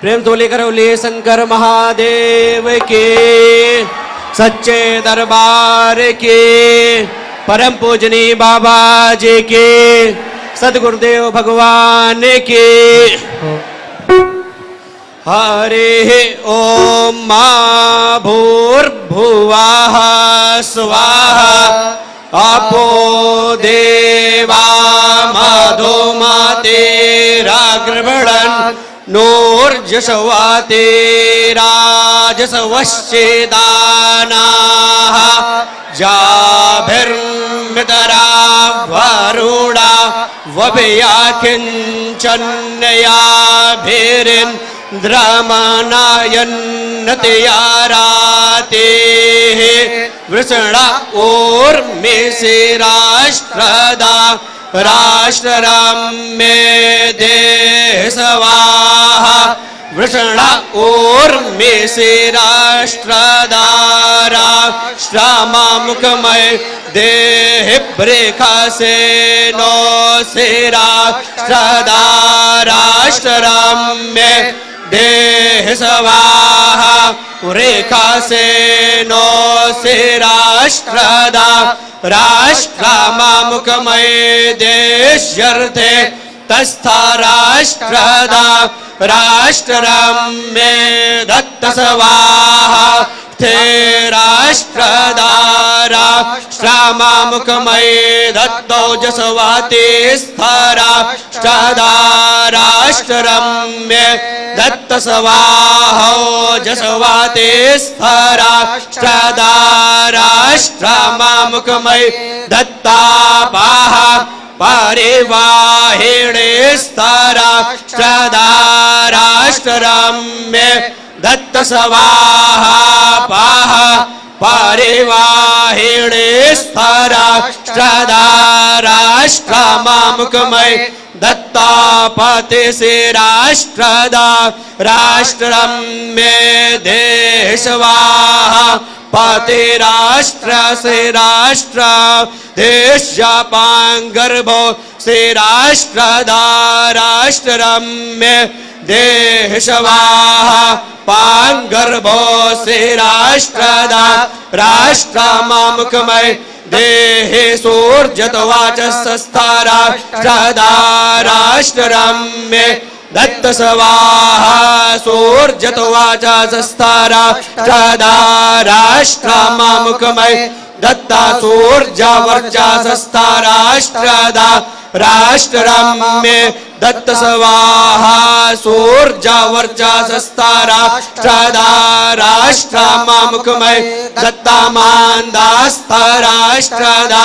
प्रेम तो लेकर बोलिए शंकर महादेव के, सच्चे दरबार के, परम पूजनीय बाबा जी के, सदगुरुदेव भगवान के। हरे ओम मा भूर्भुवः स्वाहा अपो देवा मधुमतेराग्रवणन् नूर्जस्वा तेराजसवश्चेदानाः जाभिर्मितरा वरुणा वभयाखिञ्चन्नयाभिरिन्द्रमनायन्नतयारातेः वृषणा ऊर्मे से राष्ट्रदा राष्ट्रराम्ये देह स्वाहा वृषणा ऊर्मे से राष्ट्रदारा श्रामामुखमय देह ब्रेखा से नो से राष्ट्रदाराष्ट्रराम्ये देह स्वाहा रेखा से नो से राष्ट्रदा राष्ट्रमामुखमय देश्यर्थे तस्था राष्ट्रदा राष्ट्रराम्ये दत्त स्वाहा थे राष्ट्रदारा राष्ट्रमामुखमय दत्तोजस्वाते राष्ट्रदा राष्ट्रराम्ये दत्त स्वाहा जस्वाते राष्ट्रदा राष्ट्रमामुखमय दत्तापाहा परिवाहिणे राष्ट्रदा राष्ट्रराम्ये दत्त स्वाहा पाहा परिवाहिणे राष्ट्रदा राष्ट्रमामुखमय दत्तापते से राष्ट्रदा राष्ट्रराम्ये देह स्वाहा पते राष्ट्र से राष्ट्र देशापांगर्भो से राष्ट्रदा राष्ट्रराम्ये देह स्वाहा पांगर्भो से राष्ट्रदा राष्ट्रमामुखमय देहे सूर्यत्वाचस्था राष्ट्रदा राष्ट्रराम्ये दत्त स्वाहा सूर्यत्वाचस्था राष्ट्रदा राष्ट्रमामुखमय दत्ता सूर्यवर्चस्था राष्ट्रदा राष्ट्रराम्ये दत्त स्वाहा सूर्यवर्चस्था राष्ट्रदा राष्ट्रमामुखमय दत्ता मान्दास्था राष्ट्रदा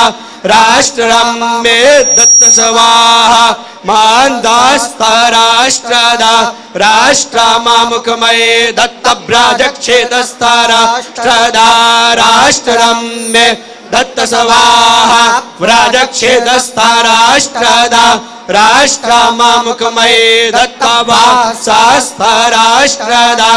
राष्ट्रराम्ये दत्त स्वाहा मान्दास्था राष्ट्रदा राष्ट्रमामुखमय दत्त ब्राजक्षेत्रस्था राष्ट्रदा राष्ट्रराम्ये दत्त स्वाहा व्राजक्षेत्रस्था राष्ट्रदा राष्ट्रमामुखमय दत्तवासास्था राष्ट्रदा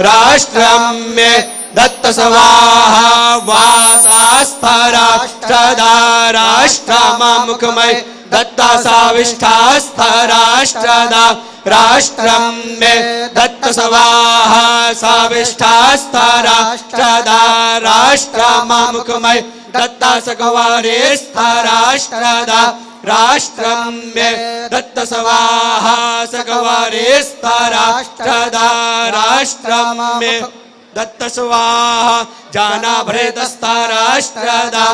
राष्ट्रराम्ये दत्त स्वाहा वासास्था राष्ट्रदा राष्ट्रमामुखमय दत्ता साविष्ठास्था राष्ट्रदा राष्ट्रराम्ये दत्त स्वाहा साविष्ठास्था राष्ट्रदा राष्ट्रमामुखमय दत्ता सगवारेस्था राष्ट्रदा राष्ट्रराम्ये दत्त स्वाहा सगवारेस्था राष्ट्रदा राष्ट्रराम्ये दत्त स्वाहा जानाभृतस्था राष्ट्रदा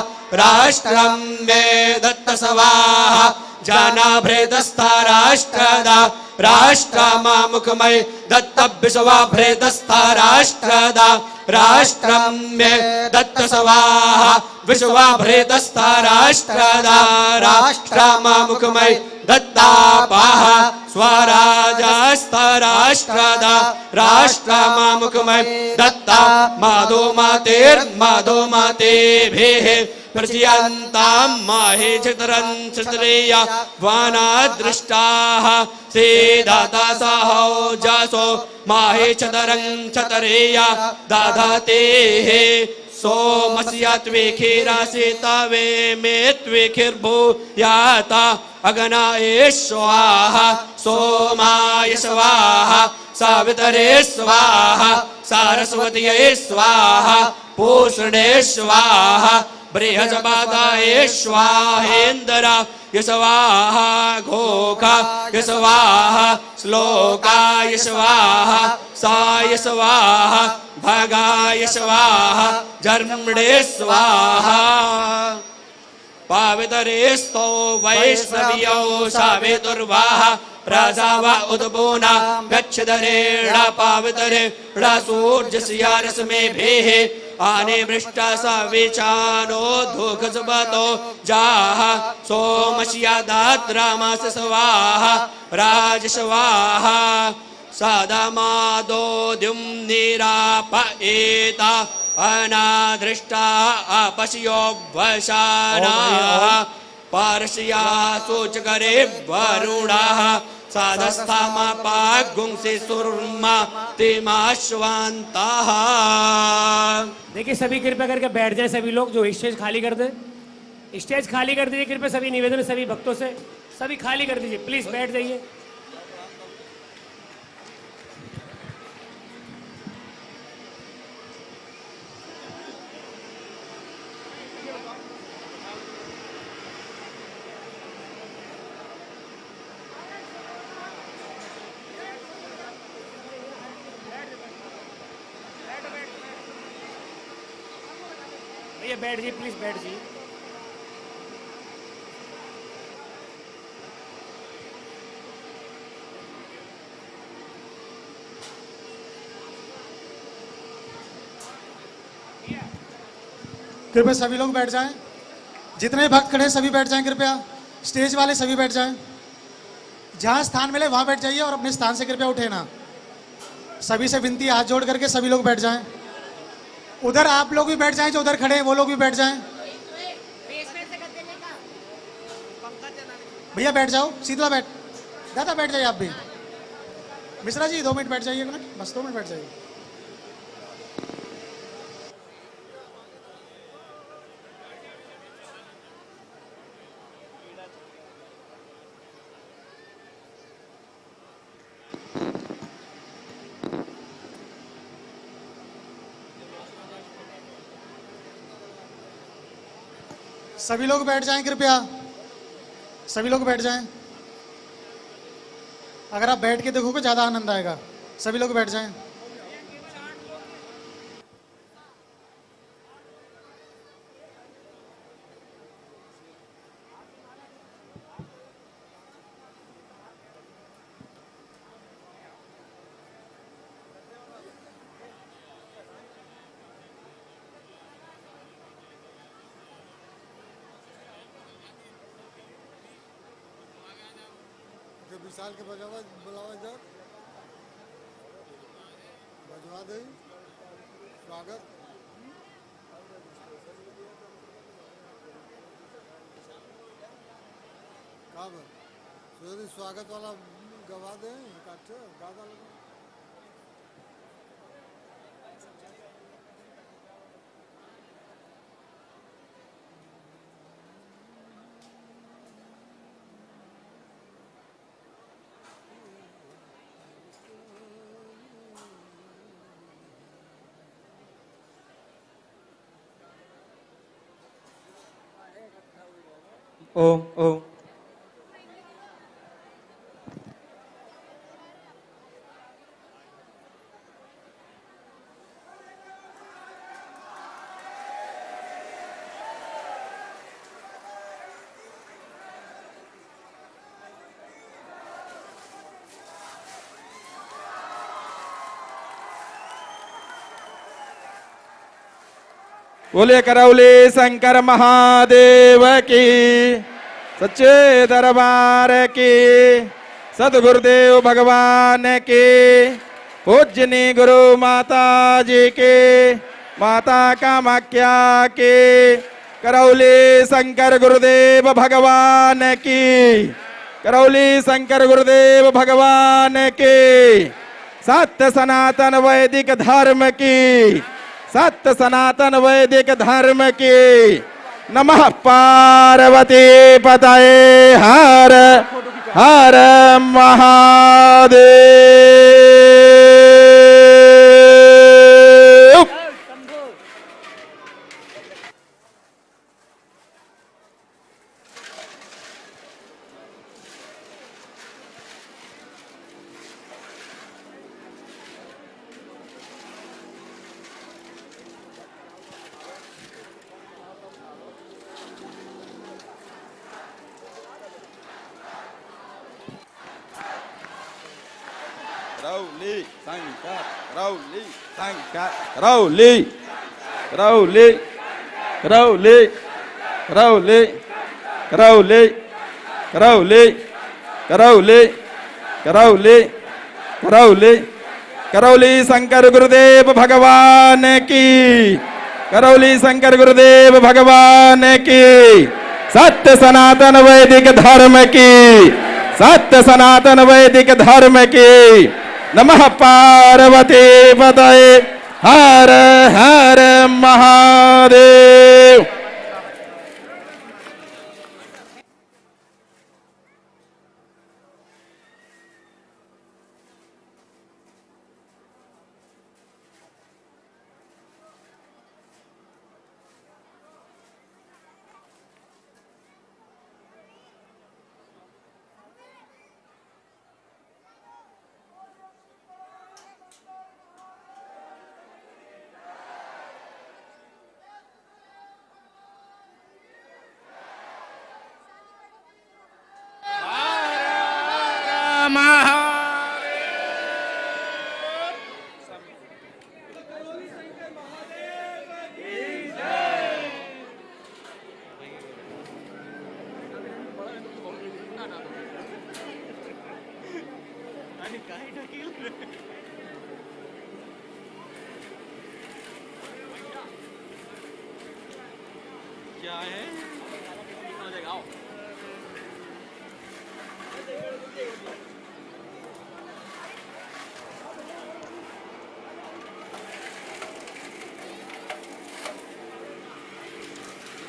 राष्ट्रराम्ये दत्त स्वाहा जानाभृतस्था राष्ट्रदा राष्ट्रमामुखमय दत्त विश्वाभृतस्था राष्ट्रदा राष्ट्रराम्ये दत्त स्वाहा विश्वाभृतस्था राष्ट्रदा राष्ट्रमामुखमय दत्तापाहा स्वराजस्था राष्ट्रदा राष्ट्रमामुखमय दत्ता माधोमातेर्माधोमातेभिः प्रचयन्तां माहे चित्रं चित्रेया वानादृष्टाः सेदाता सहो जासो माहे चतरं चतरेया दाधातेः सोमस्य त्विखिरासितवे मे त्विखिर्भूयाता अग्नये स्वाहा सोमाय स्वाहा सावित्रे स्वाहा सरस्वत्यै स्वाहा पूषणे स्वाहा बृहस्पतये स्वाहेन्द्राय स्वाहा घोखाय स्वाहा श्लोकाय स्वाहा साय स्वाहा भगाय स्वाहा जर्मणे स्वाहा पावितरेस्तो वैष्णव्यो सावितुर्वाहा प्रजावा उद्बोना गच्छदरेण पावितरेण सूर्यस्यारश्मिभिः आने वृष्टा सविचानो धूखसुबतो जाः सोमस्य दात्रामास स्वाहा राज स्वाहा सदमादो द्युम्निरापयेता अनादृष्टा अपश्यो वशानाः पार्श्या सूचकरे वरुणाः साधस्थामापागुंसि सुर्मा तिमाश्वान्ताः। देखिए सभी कृपया करके बैठ जाए सभी लोग, जो स्टेज खाली कर दे स्टेज खाली कर दीजिए कृपया, सभी निवेदन है सभी भक्तों से, सभी खाली कर दीजिए प्लीज, बैठ जाइए। भैया बैठ जाइए प्लीज, बैठ जाइए। कृपया सभी लोग बैठ जाएं, जितने भक्त खड़े हैं सभी बैठ जाएं कृपया, स्टेज वाले सभी बैठ जाएं, जहां स्थान मिले वहां बैठ जाइए और अपने स्थान से कृपया उठे ना। सभी से विनती, हाथ जोड़ करके सभी लोग बैठ जाएं। उधर आप लोग भी बैठ जाएं, जो उधर खड़े हैं वो लोग भी बैठ जाएं। भैया बैठ जाओ, शीतला बैठ, दादा बैठ जाइए आप भी। मिश्रा जी 2 मिनट बैठ जाइए, बस 2 मिनट बैठ जाइए। सभी लोग बैठ जाएं कृपया, सभी लोग बैठ जाएं। अगर आप बैठ के देखोगे ज्यादा आनंद आएगा। सभी लोग बैठ जाएं। विशाल के बजावा बुलावा जा बजवा दे स्वागत। कब स्वागत वाला गवा दे गादा लगा। ओम ओम बोले करौली शंकर महादेव की, सच्चे दरबार की, सदगुरुदेव भगवान की, पूजनी गुरु माता जी के, माता कामाख्या की, करौली शंकर गुरुदेव भगवान की, करौली शंकर गुरुदेव भगवान की, सत्य सनातन वैदिक धर्म की, सत्य सनातन वैदिक धर्म की। नमः पार्वती पतये हर हर महादेव। रौली शंकर रौली शंकर रौली रौली रौली रौली रौली रौली करौली करौली करौली करौली शंकर गुरुदेव भगवान की। करौली शंकर गुरुदेव भगवान की। सत्य सनातन वैदिक धर्म की। सत्य सनातन वैदिक धर्म की। नमः पार्वती पतये हर हर महादेव।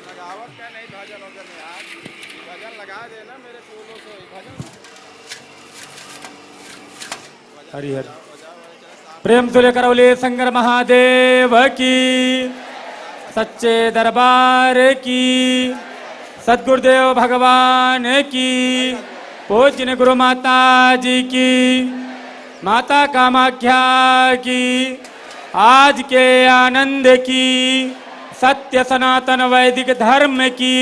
लगावत का नहीं भजन वजन यार, भजन लगा देना मेरे फूलों से भजन। हरि हरि प्रेम तुल्य करौली शंकर महादेव की। सच्चे दरबार की। सद्गुरुदेव भगवान की। पूज्य गुरु माता जी की। माता कामाख्या की। आज के आनंद की। सत्य सनातन वैदिक धर्म की।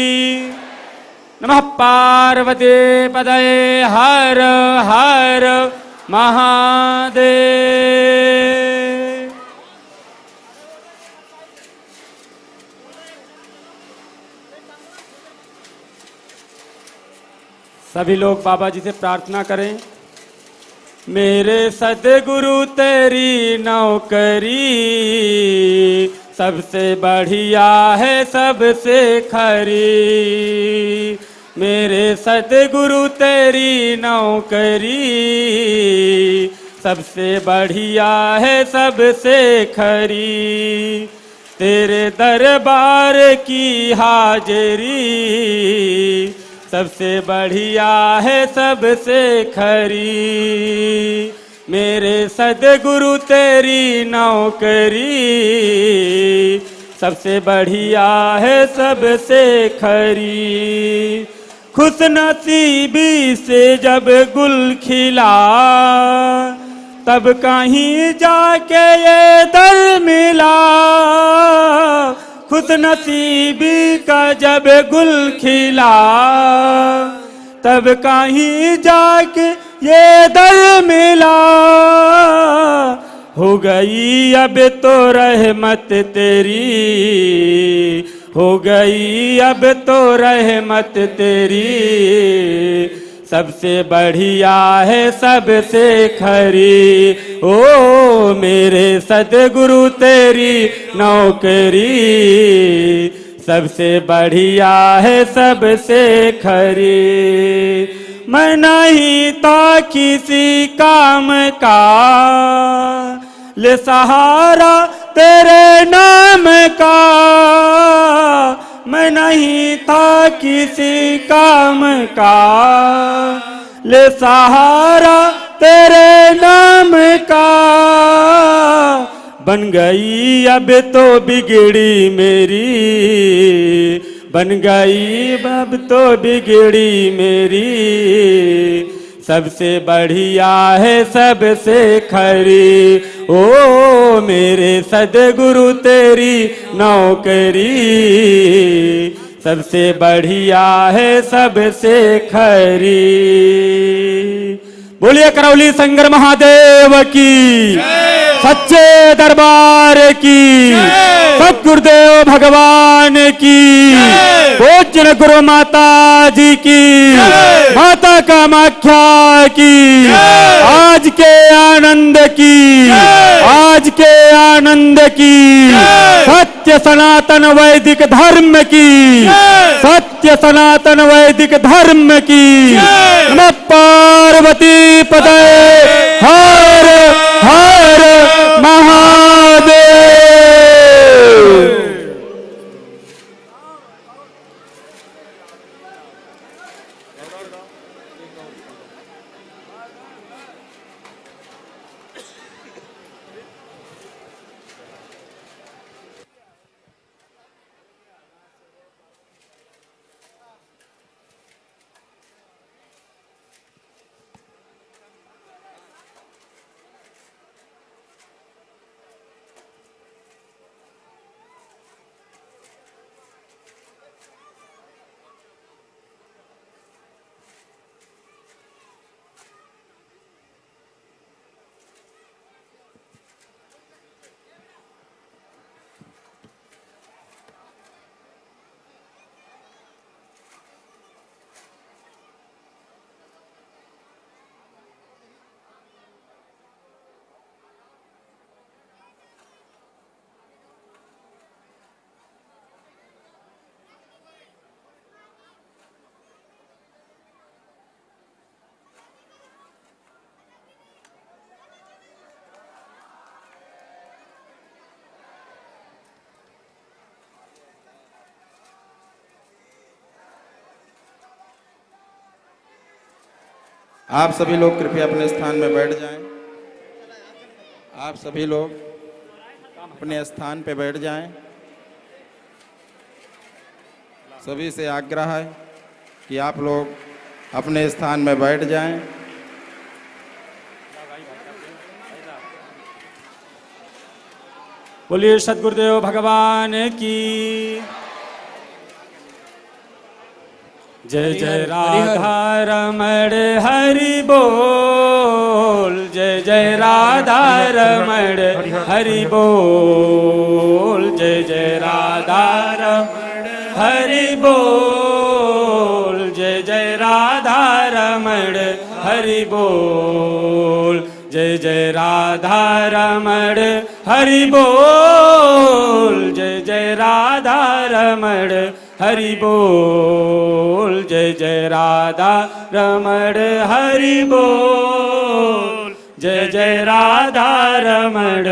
नमः पार्वती पतये हर हर महादेव। सभी लोग बाबा जी से प्रार्थना करें। मेरे सद्गुरु तेरी नौकरी सबसे बढ़िया है सबसे खरी। मेरे सद्गुरु तेरी नौकरी सबसे बढ़िया है सबसे खरी। तेरे दरबार की हाजिरी सबसे बढ़िया है सबसे खरी। मेरे सद्गुरु तेरी नौकरी सबसे बढ़िया है सबसे खरी। खुश नसीबी से जब गुल खिला तब कहीं जाके ये दर मिला। खुश नसीबी का जब गुल खिला तब कहीं जाके ये दर मिला। हो गई अब तो रहमत तेरी। हो गई अब तो रहमत तेरी। सबसे बढ़िया है सबसे खरी। ओ मेरे सद्गुरु तेरी नौकरी सबसे बढ़िया है सबसे खरी। मैं नहीं था किसी काम का ले सहारा तेरे नाम का, मैं नहीं था किसी काम का, ले सहारा तेरे नाम का। बन गई अब तो बिगड़ी मेरी, बन गई अब तो बिगड़ी मेरी, सबसे बढ़िया है सबसे खरी, ओ मेरे सद्गुरु तेरी नौकरी, सबसे बढ़िया है सबसे खरी। बोलिए करौली शंकर महादेव की, सच्चे दरबार की, सतगुरुदेव भगवान की, पूज्य गुरु माता जी की, माता कामाख्या की, आज के आनंद की, आज के आनंद की, सत्य सनातन वैदिक धर्म की, सत्य सनातन वैदिक धर्म की। नमः पार्वती पते, हर हर महादेव। आप सभी लोग कृपया अपने स्थान में बैठ जाएं। आप सभी लोग अपने स्थान पे बैठ जाएं। सभी से आग्रह है कि आप लोग अपने स्थान में बैठ जाएं। बोलिए सद्गुरुदेव भगवान की जय। जय राधा रमण हरि बोल, जय जय राधा रमण हरि बोल, जय जय राधा रमण हरि बोल, जय जय राधा रमण हरि बोल, जय जय राधा रमण हरि बोल, जय जय राधा रमण हरि बोल, जय जय राधा रमण हरि बोल, जय जय राधा रमण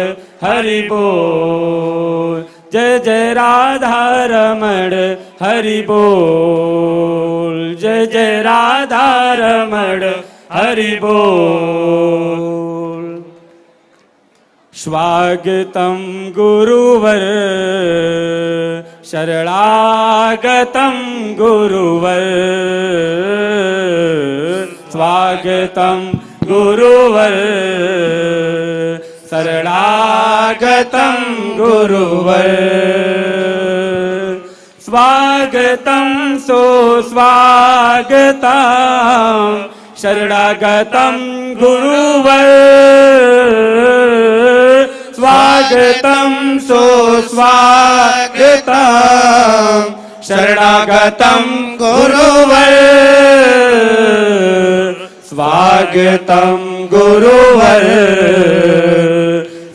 हरि बोल, जय जय राधा रमण हरि बोल, जय जय राधा रमण हरि बोल। स्वागतं गुरुवर शरणागतं गुरुवर, स्वागतं गुरुवर शरणागतं गुरुवर, स्वागतं सुस्वागतं शरणागतं गुरुवर, स्वागतं सुस्वागतं शरणागतं गुरुवर, स्वागतं गुरुवर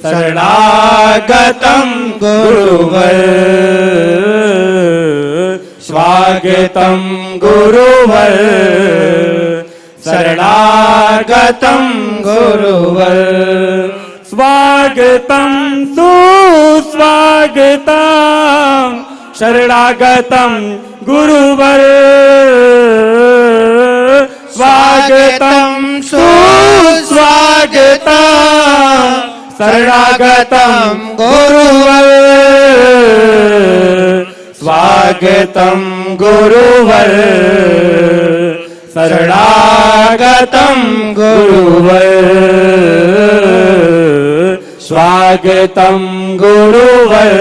शरणागतं गुरुवर, स्वागतं गुरुवर शरणागतं गुरुवर, स्वागतं सुस्वागतं शरणागतं गुरुवर स्वागतं सुस्वागतं शरणागतं गुरुवर स्वागतं गुरुवर शरणागतं गुरुवर स्वागतं गुरुवर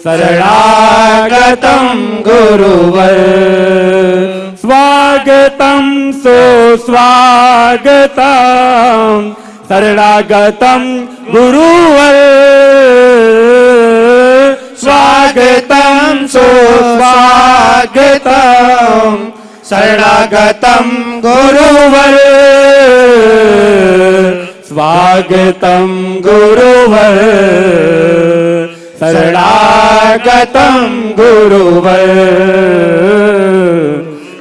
शरणागतं गुरुवर स्वागतं सुस्वागतं शरणागतं गुरुवर स्वागतं सुस्वागतं शरणागतं गुरुवर स्वागतं गुरुवर शरणागतं गुरुवर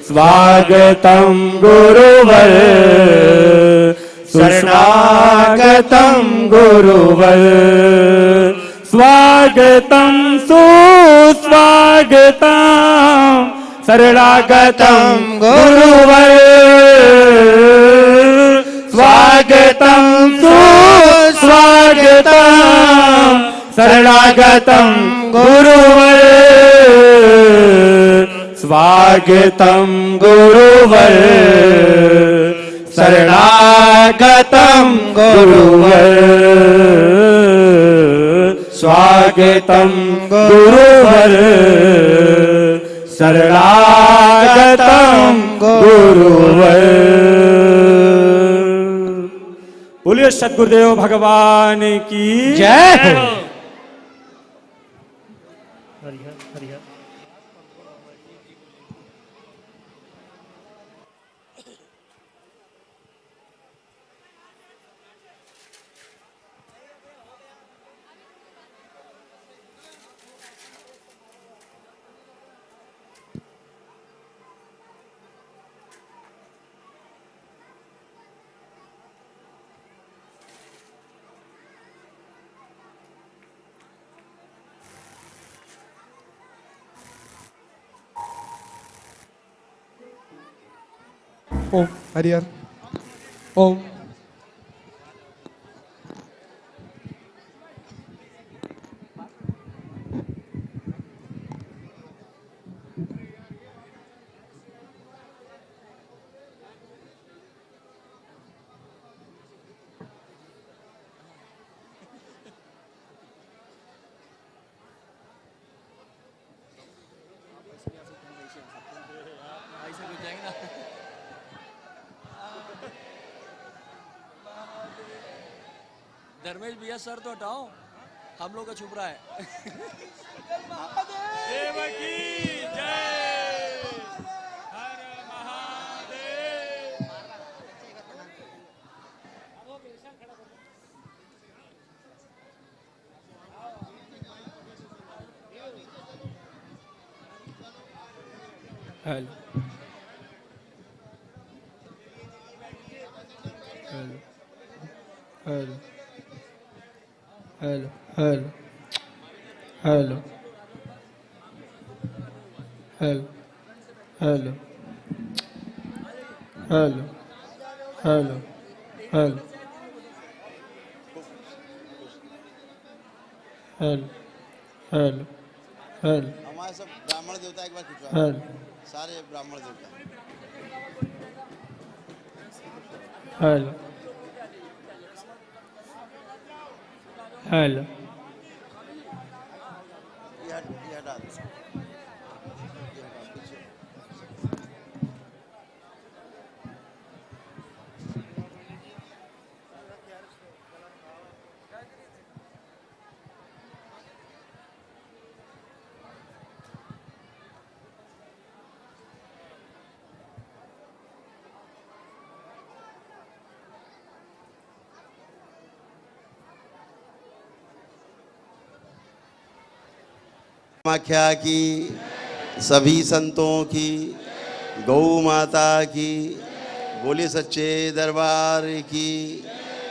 स्वागतं गुरुवर शरणागतं गुरुवर स्वागतं सुस्वागतं शरणागतं गुरुवर स्वागतं सुस्वागतं शरणागतं गुरुवर स्वागतं गुरुवर शरणागतं गुरुवर स्वागतं गुरुवर शरणागतं गुरुवर। बोलिए सद्गुरुदेव भगवान की जय हो। हरिहर हरिहर ओम हरिहर ओम धर्मेश भैया सर तो हटाओ, हम लोग का छुप रहा है। देव की जय। Har Mahadev. Hello hello hello hello hello hello hello hello hello hello hello hello hello हमारे सब ब्राह्मण देवता एक बार खिंचवा हेलो सारे ब्राह्मण देवता हेलो हेलो ये हटा दो ये हटा पीछे। कामाख्या की, सभी संतों की, गौ माता की, बोले सच्चे दरबार की,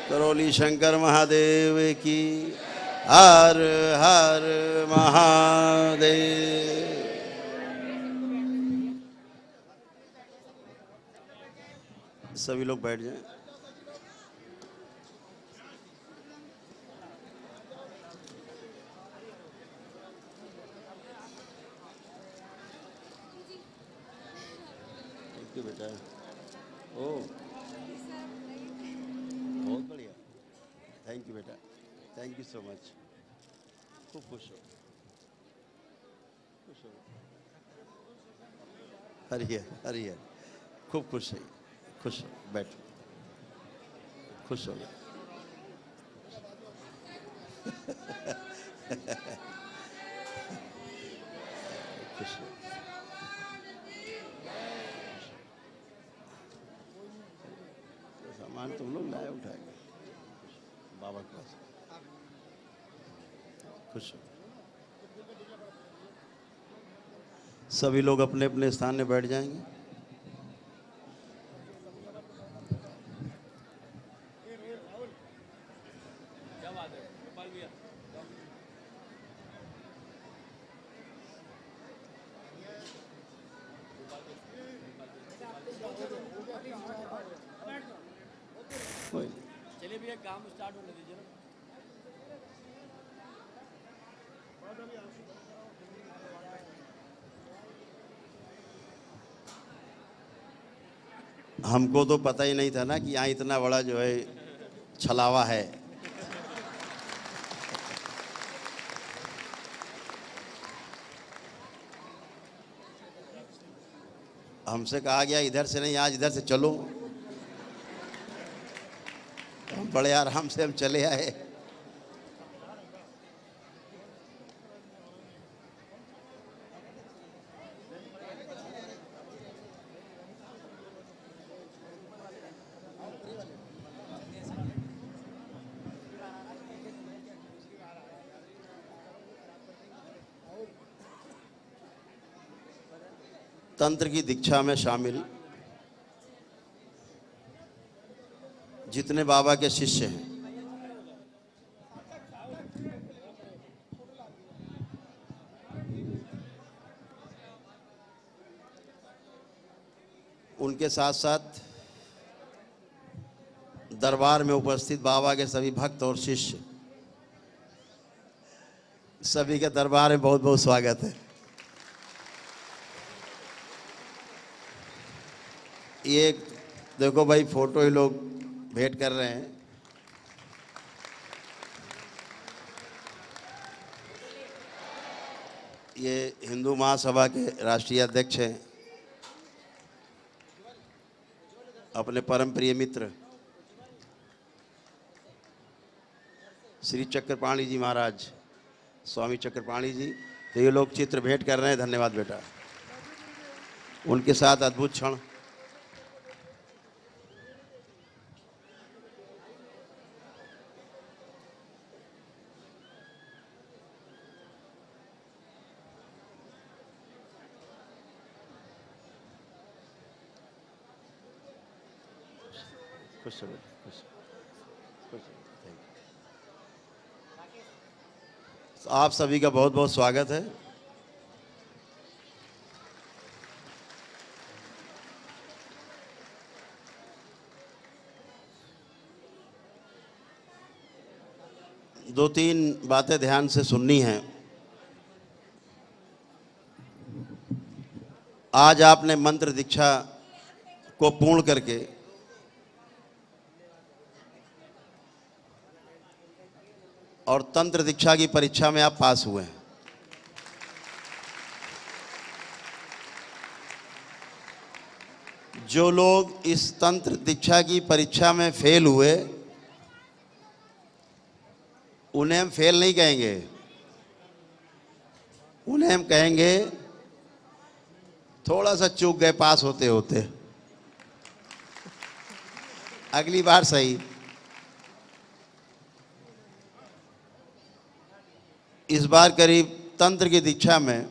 करोली शंकर महादेव की। हर हर महादेव। सभी लोग बैठ जाएं। थैंक यू बेटा। ओ बहुत बढ़िया। थैंक यू बेटा, थैंक यू सो मच। खूब खुश हो, खुश हो। हरियर हरियर, खूब खुश है, खुश हो, बैठो, खुश हो गए। खुश हो। सामान तुम लोग लाए उठाएंगे बाबा के पास। खुश हो। सभी लोग अपने अपने स्थान में बैठ जाएंगे। चलिए भैया काम स्टार्ट होने दीजिए ना। हमको तो पता ही नहीं था ना कि यहाँ इतना बड़ा जो है छलावा है। हमसे कहा गया इधर से नहीं, आज इधर से चलो। हम बड़े आराम से हम चले आए। तंत्र की दीक्षा में शामिल जितने बाबा के शिष्य हैं, उनके साथ साथ दरबार में उपस्थित बाबा के सभी भक्त और शिष्य, सभी के दरबार में बहुत बहुत स्वागत है। ये देखो भाई, फोटो ही लोग भेंट कर रहे हैं। ये हिंदू महासभा के राष्ट्रीय अध्यक्ष हैं, अपने परम प्रिय मित्र श्री चक्रपाणी जी महाराज, स्वामी चक्रपाणी जी। तो ये लोग चित्र भेंट कर रहे हैं। धन्यवाद बेटा। उनके साथ अद्भुत क्षण। खुश हो, खुश खुश। Thank you. आप सभी का बहुत बहुत स्वागत है। दो तीन बातें ध्यान से सुननी हैं। आज आपने मंत्र दीक्षा को पूर्ण करके और तंत्र दीक्षा की परीक्षा में आप पास हुए हैं। जो लोग इस तंत्र दीक्षा की परीक्षा में फेल हुए, उन्हें हम फेल नहीं कहेंगे, उन्हें हम कहेंगे थोड़ा सा चूक गए पास होते होते, अगली बार सही। इस बार करीब तंत्र की दीक्षा में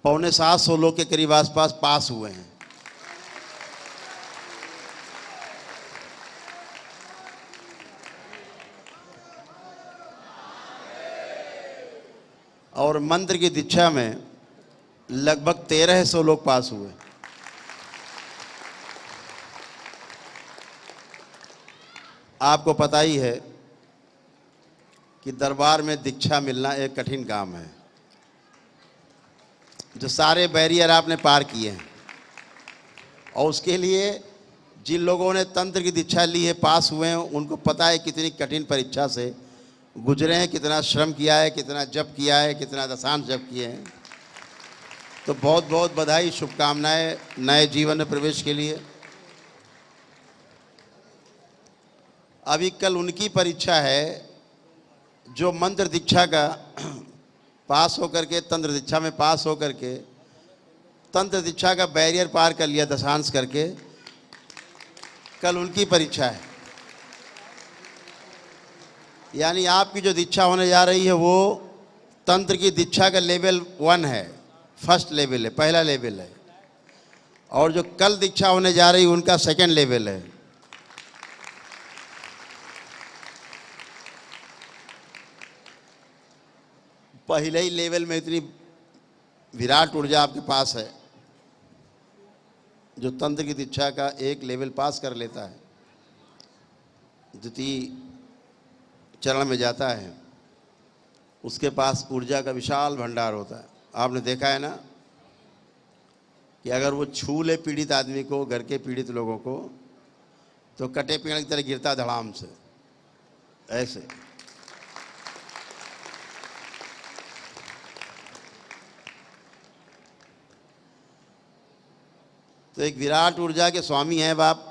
750 लोग के करीब आसपास पास हुए हैं। और मंत्र की दीक्षा में लगभग 1300 लोग पास हुए। आपको पता ही है कि दरबार में दीक्षा मिलना एक कठिन काम है। जो सारे बैरियर आपने पार किए हैं, और उसके लिए जिन लोगों ने तंत्र की दीक्षा ली है, पास हुए हैं, उनको पता है कितनी कठिन परीक्षा से गुजरे हैं, कितना श्रम किया है, कितना जप किया है, कितना दशांश जप किए हैं। तो बहुत बहुत बधाई, शुभकामनाएं नए जीवन में प्रवेश के लिए। अभी कल उनकी परीक्षा है जो मंत्र दीक्षा का पास होकर के, तंत्र दीक्षा में पास होकर के, तंत्र दीक्षा का बैरियर पार कर लिया दशांश करके। कल उनकी परीक्षा है। यानी आपकी जो दीक्षा होने जा रही है वो तंत्र की दीक्षा का लेवल 1 है, फर्स्ट लेवल है, पहला लेवल है। और जो कल दीक्षा होने जा रही है उनका सेकंड लेवल है। पहले ही लेवल में इतनी विराट ऊर्जा आपके पास है। जो तंत्र की दीक्षा का एक लेवल पास कर लेता है, द्वितीय चरण में जाता है, उसके पास ऊर्जा का विशाल भंडार होता है। आपने देखा है ना कि अगर वो छू ले पीड़ित आदमी को, घर के पीड़ित लोगों को, तो कटे पेड़ की तरह गिरता धड़ाम से, ऐसे। तो एक विराट ऊर्जा के स्वामी हैं बाप।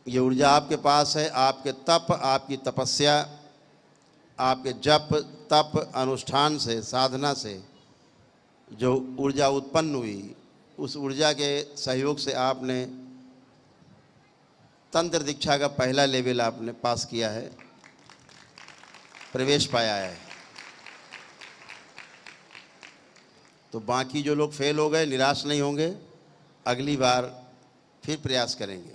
ये ऊर्जा आपके पास है। आपके तप, आपकी तपस्या, आपके जप तप अनुष्ठान से, साधना से जो ऊर्जा उत्पन्न हुई, उस ऊर्जा के सहयोग से आपने तंत्र दीक्षा का पहला लेवल आपने पास किया है, प्रवेश पाया है। तो बाकी जो लोग फेल हो गए निराश नहीं होंगे, अगली बार फिर प्रयास करेंगे।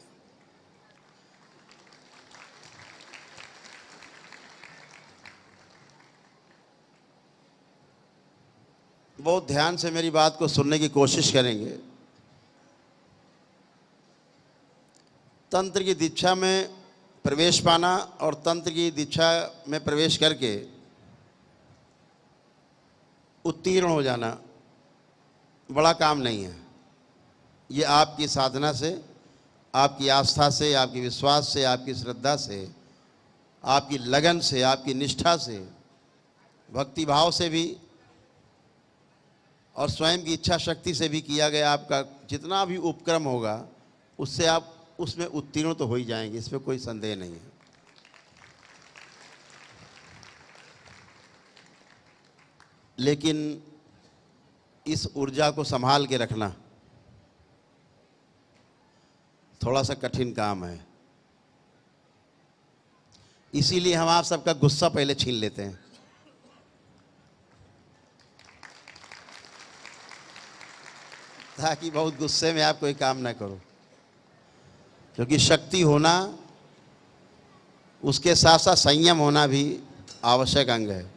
बहुत ध्यान से मेरी बात को सुनने की कोशिश करेंगे। तंत्र की दीक्षा में प्रवेश पाना और तंत्र की दीक्षा में प्रवेश करके उत्तीर्ण हो जाना बड़ा काम नहीं है। ये आपकी साधना से, आपकी आस्था से, आपकी विश्वास से, आपकी श्रद्धा से, आपकी लगन से, आपकी निष्ठा से, भक्ति भाव से भी और स्वयं की इच्छा शक्ति से भी किया गया आपका जितना भी उपक्रम होगा, उससे आप उसमें उत्तीर्ण तो हो ही जाएंगे, इसमें कोई संदेह नहीं है। लेकिन इस ऊर्जा को संभाल के रखना थोड़ा सा कठिन काम है। इसीलिए हम आप सबका गुस्सा पहले छीन लेते हैं, ताकि बहुत गुस्से में आप कोई काम ना करो। क्योंकि शक्ति होना, उसके साथ साथ संयम होना भी आवश्यक अंग है।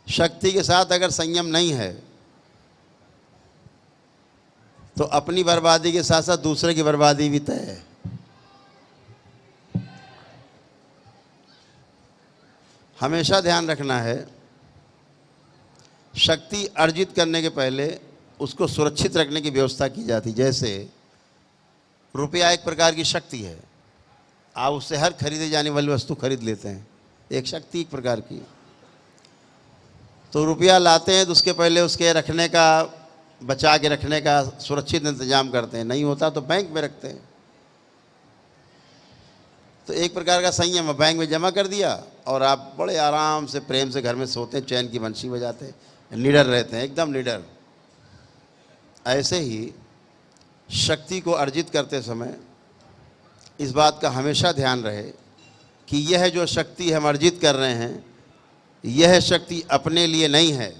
शक्ति के साथ अगर संयम नहीं है तो अपनी बर्बादी के साथ साथ दूसरे की बर्बादी भी तय है। हमेशा ध्यान रखना है, शक्ति अर्जित करने के पहले उसको सुरक्षित रखने की व्यवस्था की जाती। जैसे रुपया एक प्रकार की शक्ति है, आप उससे हर खरीदे जाने वाली वस्तु खरीद लेते हैं, एक शक्ति एक प्रकार की। तो रुपया लाते हैं तो उसके पहले उसके रखने का, बचा के रखने का सुरक्षित इंतजाम करते हैं, नहीं होता तो बैंक में रखते हैं। तो एक प्रकार का संयम है, बैंक में जमा कर दिया और आप बड़े आराम से प्रेम से घर में सोते हैं, चैन की बंशी बजाते हैं, निडर रहते हैं, एकदम निडर। ऐसे ही शक्ति को अर्जित करते समय इस बात का हमेशा ध्यान रहे कि यह जो शक्ति हम अर्जित कर रहे हैं, यह शक्ति अपने लिए नहीं है,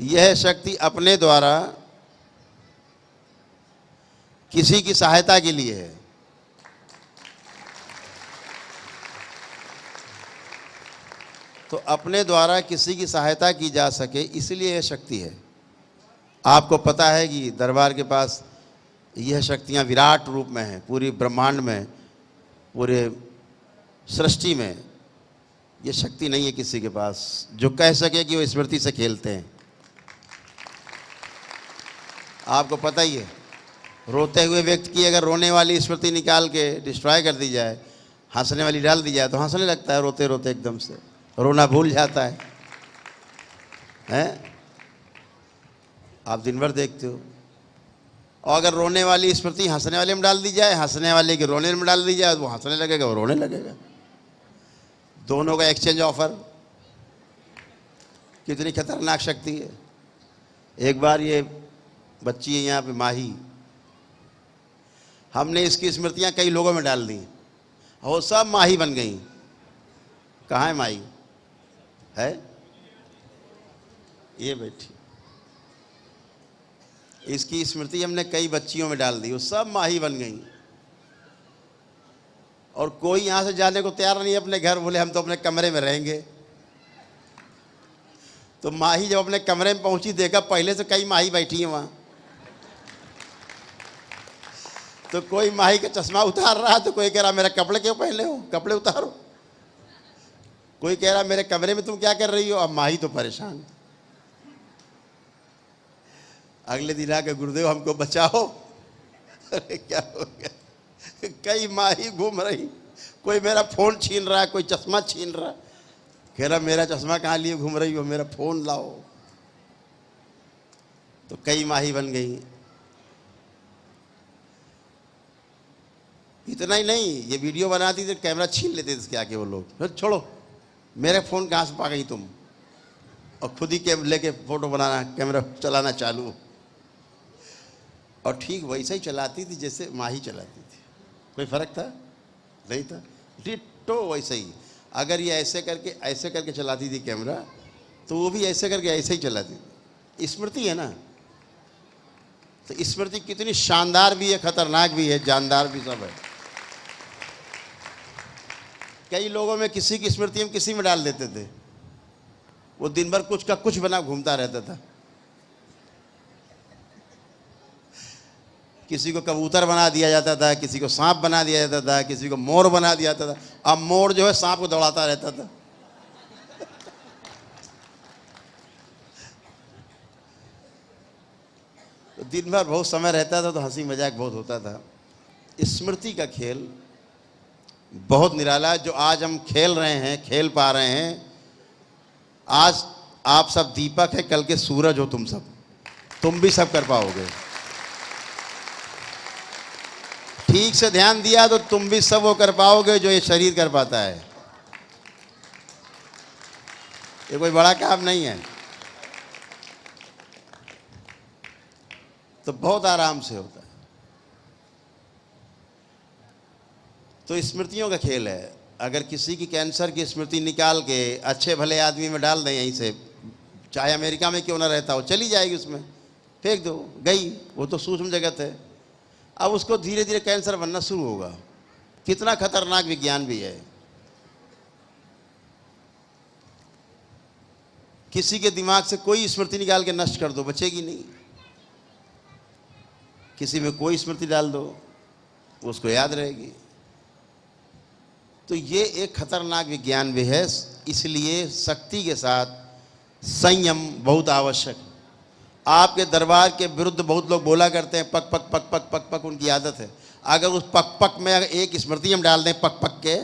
यह शक्ति अपने द्वारा किसी की सहायता के लिए है। तो अपने द्वारा किसी की सहायता की जा सके, इसलिए यह शक्ति है। आपको पता है कि दरबार के पास यह शक्तियाँ विराट रूप में हैं, पूरी ब्रह्मांड में, पूरे सृष्टि में ये शक्ति नहीं है किसी के पास जो कह सके कि वो स्मृति से खेलते हैं। आपको पता ही है, रोते हुए व्यक्ति की अगर रोने वाली स्मृति निकाल के डिस्ट्रॉय कर दी जाए, हंसने वाली डाल दी जाए तो हंसने लगता है, रोते रोते एकदम से रोना भूल जाता है, हैं? आप दिन भर देखते हो। और अगर रोने वाली स्मृति हंसने वाले में डाल दी जाए, हंसने वाले के रोने में डाल दी जाए, तो वो हंसने लगेगा, वो रोने लगेगा। दोनों का एक्सचेंज ऑफर, कितनी खतरनाक शक्ति है। एक बार ये बच्ची है यहाँ पे माही, हमने इसकी स्मृतियाँ कई लोगों में डाल दी, वो सब माही बन गई। कहाँ है माही? है ये बैठी। इसकी स्मृति हमने कई बच्चियों में डाल दी, वो सब माही बन गई। और कोई यहाँ से जाने को तैयार नहीं है अपने घर, बोले हम तो अपने कमरे में रहेंगे। तो माही जब अपने कमरे में पहुंची, देखा पहले से कई माही बैठी हैं वहाँ। तो कोई माही का चश्मा उतार रहा, तो कोई कह रहा मेरा कपड़े क्यों पहने हो, कपड़े उतारो। कोई कह रहा मेरे कमरे में तुम क्या कर रही हो। अब माही तो परेशान। अगले दिन आके गुरुदेव हमको बचाओ। अरे क्या हो गया? कई माही घूम रही, कोई मेरा फोन छीन रहा है, कोई चश्मा छीन रहा। कह रहा मेरा चश्मा कहाँ लिए घूम रही हो, मेरा फोन लाओ। तो कई माही बन गई। इतना ही नहीं, ये वीडियो बनाती थी, कैमरा छीन लेते थे इसके आके वो लोग। छोड़ो, मेरे फ़ोन कहाँ से पा गई तुम, और खुद ही लेके फ़ोटो बनाना, कैमरा चलाना चालू। और ठीक वैसे ही चलाती थी जैसे माही चलाती थी। कोई फ़र्क था? नहीं था, डिट्टो वैसे ही। अगर ये ऐसे करके चलाती थी कैमरा, तो वो भी ऐसे करके ऐसे ही चलाती थी। स्मृति है ना, तो स्मृति कितनी शानदार भी है, खतरनाक भी है, जानदार भी सब है। कई लोगों में किसी की स्मृति हम किसी में डाल देते थे, वो दिन भर कुछ का कुछ बना घूमता रहता था। किसी को कबूतर बना दिया जाता था, किसी को सांप बना दिया जाता था, किसी को मोर बना दिया जाता था। अब मोर जो है सांप को दौड़ाता रहता था। तो दिन भर बहुत समय रहता था, तो हंसी मजाक बहुत होता था। स्मृति का खेल बहुत निराला, जो आज हम खेल रहे हैं, खेल पा रहे हैं। आज आप सब दीपक है, कल के सूरज हो तुम सब, तुम भी सब कर पाओगे। ठीक से ध्यान दिया तो तुम भी सब वो कर पाओगे जो ये शरीर कर पाता है। ये कोई बड़ा काम नहीं है, तो बहुत आराम से होता है। तो स्मृतियों का खेल है। अगर किसी की कैंसर की स्मृति निकाल के अच्छे भले आदमी में डाल दें यहीं से, चाहे अमेरिका में क्यों ना रहता हो, चली जाएगी, उसमें फेंक दो, गई। वो तो सूक्ष्म जगत है। अब उसको धीरे धीरे कैंसर बनना शुरू होगा। कितना खतरनाक विज्ञान भी है। किसी के दिमाग से कोई स्मृति निकाल के नष्ट कर दो, बचेगी नहीं। किसी में कोई स्मृति डाल दो, उसको याद रहेगी। तो ये एक खतरनाक विज्ञान भी है। इसलिए शक्ति के साथ संयम बहुत आवश्यक है। आपके दरबार के विरुद्ध बहुत लोग बोला करते हैं, पक पक पक पक पक पक, उनकी आदत है। अगर उस पक पक में अगर एक स्मृति हम डाल दें पक पक के,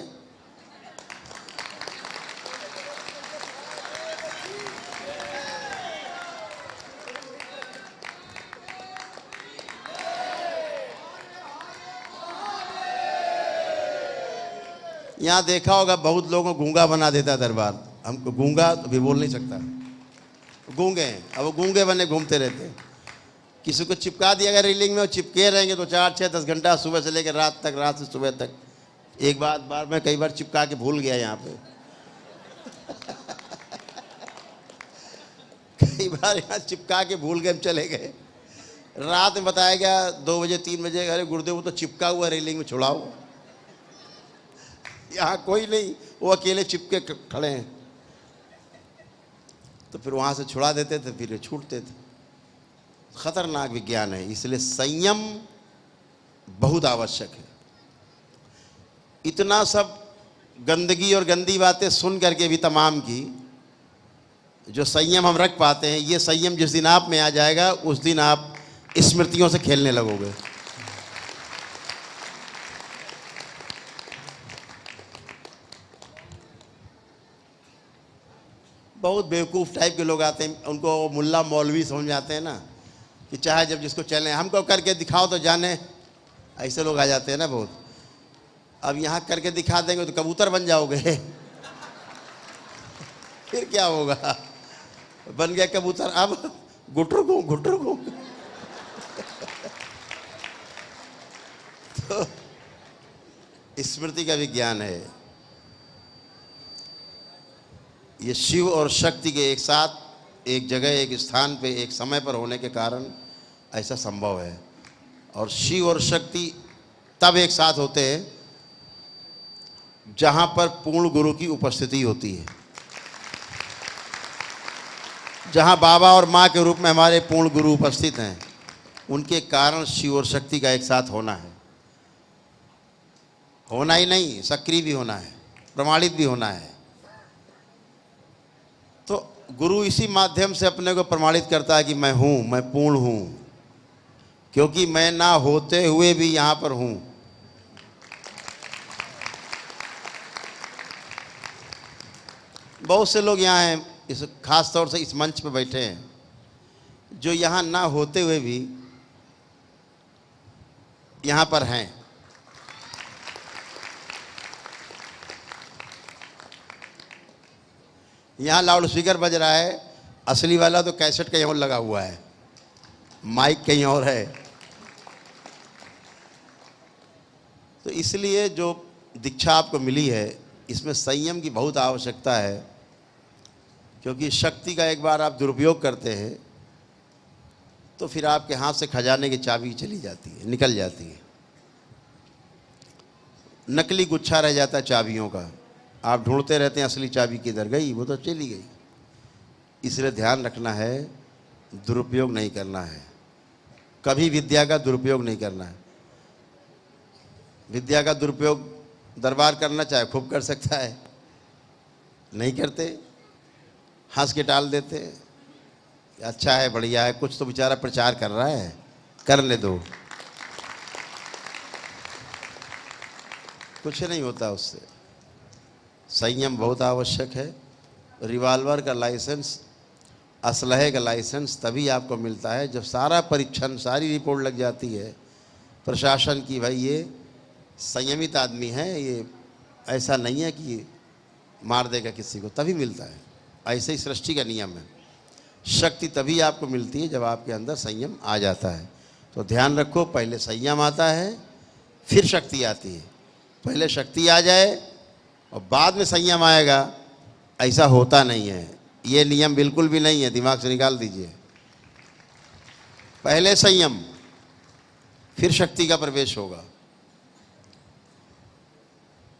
यहाँ देखा होगा बहुत लोगों को गूंगा बना देता है दरबार। हमको गूंगा तो भी बोल नहीं सकता, गूंगे हैं। अब वो गूंगे बने घूमते रहते हैं। किसी को चिपका दिया अगर रेलिंग में, वो चिपके रहेंगे तो 4, 6, 10 घंटा, सुबह से लेकर रात तक, रात से सुबह तक। एक बार मैं कई बार चिपका के भूल गया यहाँ पे। कई बार यहाँ चिपका के भूल गए, हम चले गए। रात में बताया गया 2 बजे 3 बजे, अरे गुरुदेव वो तो चिपका हुआ रेलिंग में, छुड़ाओ। यहाँ कोई नहीं, वो अकेले चिपके खड़े हैं। तो फिर वहाँ से छुड़ा देते थे, फिर छूटते थे। खतरनाक विज्ञान है, इसलिए संयम बहुत आवश्यक है। इतना सब गंदगी और गंदी बातें सुन करके भी तमाम की, जो संयम हम रख पाते हैं, ये संयम जिस दिन आप में आ जाएगा उस दिन आप स्मृतियों से खेलने लगोगे। बहुत बेवकूफ़ टाइप के लोग आते हैं, उनको मुल्ला मौलवी समझ जाते हैं ना, कि चाहे जब जिसको चले हमको करके दिखाओ तो जाने, ऐसे लोग आ जाते हैं ना बहुत। अब यहाँ करके दिखा देंगे तो कबूतर बन जाओगे फिर क्या होगा, बन गया कबूतर, अब घुटर घूं तो स्मृति का विज्ञान है। ये शिव और शक्ति के एक साथ एक जगह एक स्थान पे एक समय पर होने के कारण ऐसा संभव है। और शिव और शक्ति तब एक साथ होते हैं जहाँ पर पूर्ण गुरु की उपस्थिति होती है, जहाँ बाबा और माँ के रूप में हमारे पूर्ण गुरु उपस्थित हैं, उनके कारण शिव और शक्ति का एक साथ होना है। होना ही नहीं, सक्रिय भी होना है, प्रमाणित भी होना है। तो गुरु इसी माध्यम से अपने को प्रमाणित करता है कि मैं हूँ, मैं पूर्ण हूँ, क्योंकि मैं ना होते हुए भी यहाँ पर हूँ। बहुत से लोग यहाँ हैं, इस खास तौर से इस मंच पर बैठे हैं, जो यहाँ ना होते हुए भी यहाँ पर हैं। यहाँ लाउड स्पीकर बज रहा है, असली वाला तो कैसेट कहीं और लगा हुआ है, माइक कहीं और है। तो इसलिए जो दीक्षा आपको मिली है, इसमें संयम की बहुत आवश्यकता है, क्योंकि शक्ति का एक बार आप दुरुपयोग करते हैं तो फिर आपके हाथ से खजाने की चाबी चली जाती है, निकल जाती है, नकली गुच्छा रह जाता है चाबियों का। आप ढूंढते रहते हैं असली चाबी किधर गई, वो तो चली गई। इसलिए ध्यान रखना है, दुरुपयोग नहीं करना है, कभी विद्या का दुरुपयोग नहीं करना है। विद्या का दुरुपयोग दरबार करना चाहे खूब कर सकता है, नहीं करते, हंस के टाल देते, अच्छा है, बढ़िया है, कुछ तो बेचारा प्रचार कर रहा है, करने दो, कुछ नहीं होता उससे। संयम बहुत आवश्यक है। रिवाल्वर का लाइसेंस, असलहे का लाइसेंस तभी आपको मिलता है जब सारा परीक्षण, सारी रिपोर्ट लग जाती है प्रशासन की, भाई ये संयमित आदमी है, ये ऐसा नहीं है कि मार देगा किसी को, तभी मिलता है। ऐसे ही सृष्टि का नियम है। शक्ति तभी आपको मिलती है जब आपके अंदर संयम आ जाता है। तो ध्यान रखो, पहले संयम आता है फिर शक्ति आती है। पहले शक्ति आ जाए और बाद में संयम आएगा, ऐसा होता नहीं है। ये नियम बिल्कुल भी नहीं है, दिमाग से निकाल दीजिए। पहले संयम फिर शक्ति का प्रवेश होगा।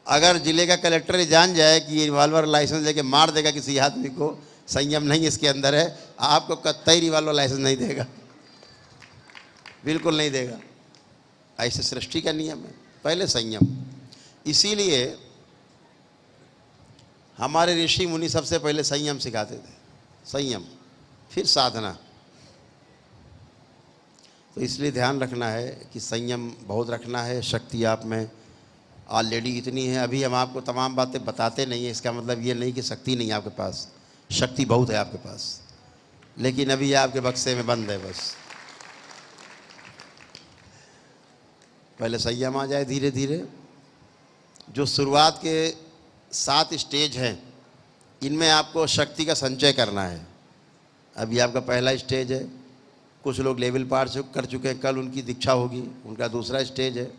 अगर जिले का कलेक्टर जान जाए कि ये रिवॉल्वर लाइसेंस लेके मार देगा किसी आदमी को, संयम नहीं इसके अंदर है, आपको कतई रिवॉल्वर लाइसेंस नहीं देगा, बिल्कुल नहीं देगा। ऐसे सृष्टि का नियम है, पहले संयम। इसीलिए हमारे ऋषि मुनि सबसे पहले संयम सिखाते थे, संयम फिर साधना। तो इसलिए ध्यान रखना है कि संयम बहुत रखना है। शक्ति आप में ऑलरेडी इतनी है, अभी हम आपको तमाम बातें बताते नहीं हैं, इसका मतलब ये नहीं कि शक्ति नहीं है आपके पास, शक्ति बहुत है आपके पास, लेकिन अभी आपके बक्से में बंद है बस। पहले संयम आ जाए धीरे धीरे। जो शुरुआत के 7 स्टेज हैं, इनमें आपको शक्ति का संचय करना है। अभी आपका पहला स्टेज है, कुछ लोग लेवल पार कर चुके हैं, कल उनकी दीक्षा होगी, उनका दूसरा स्टेज है।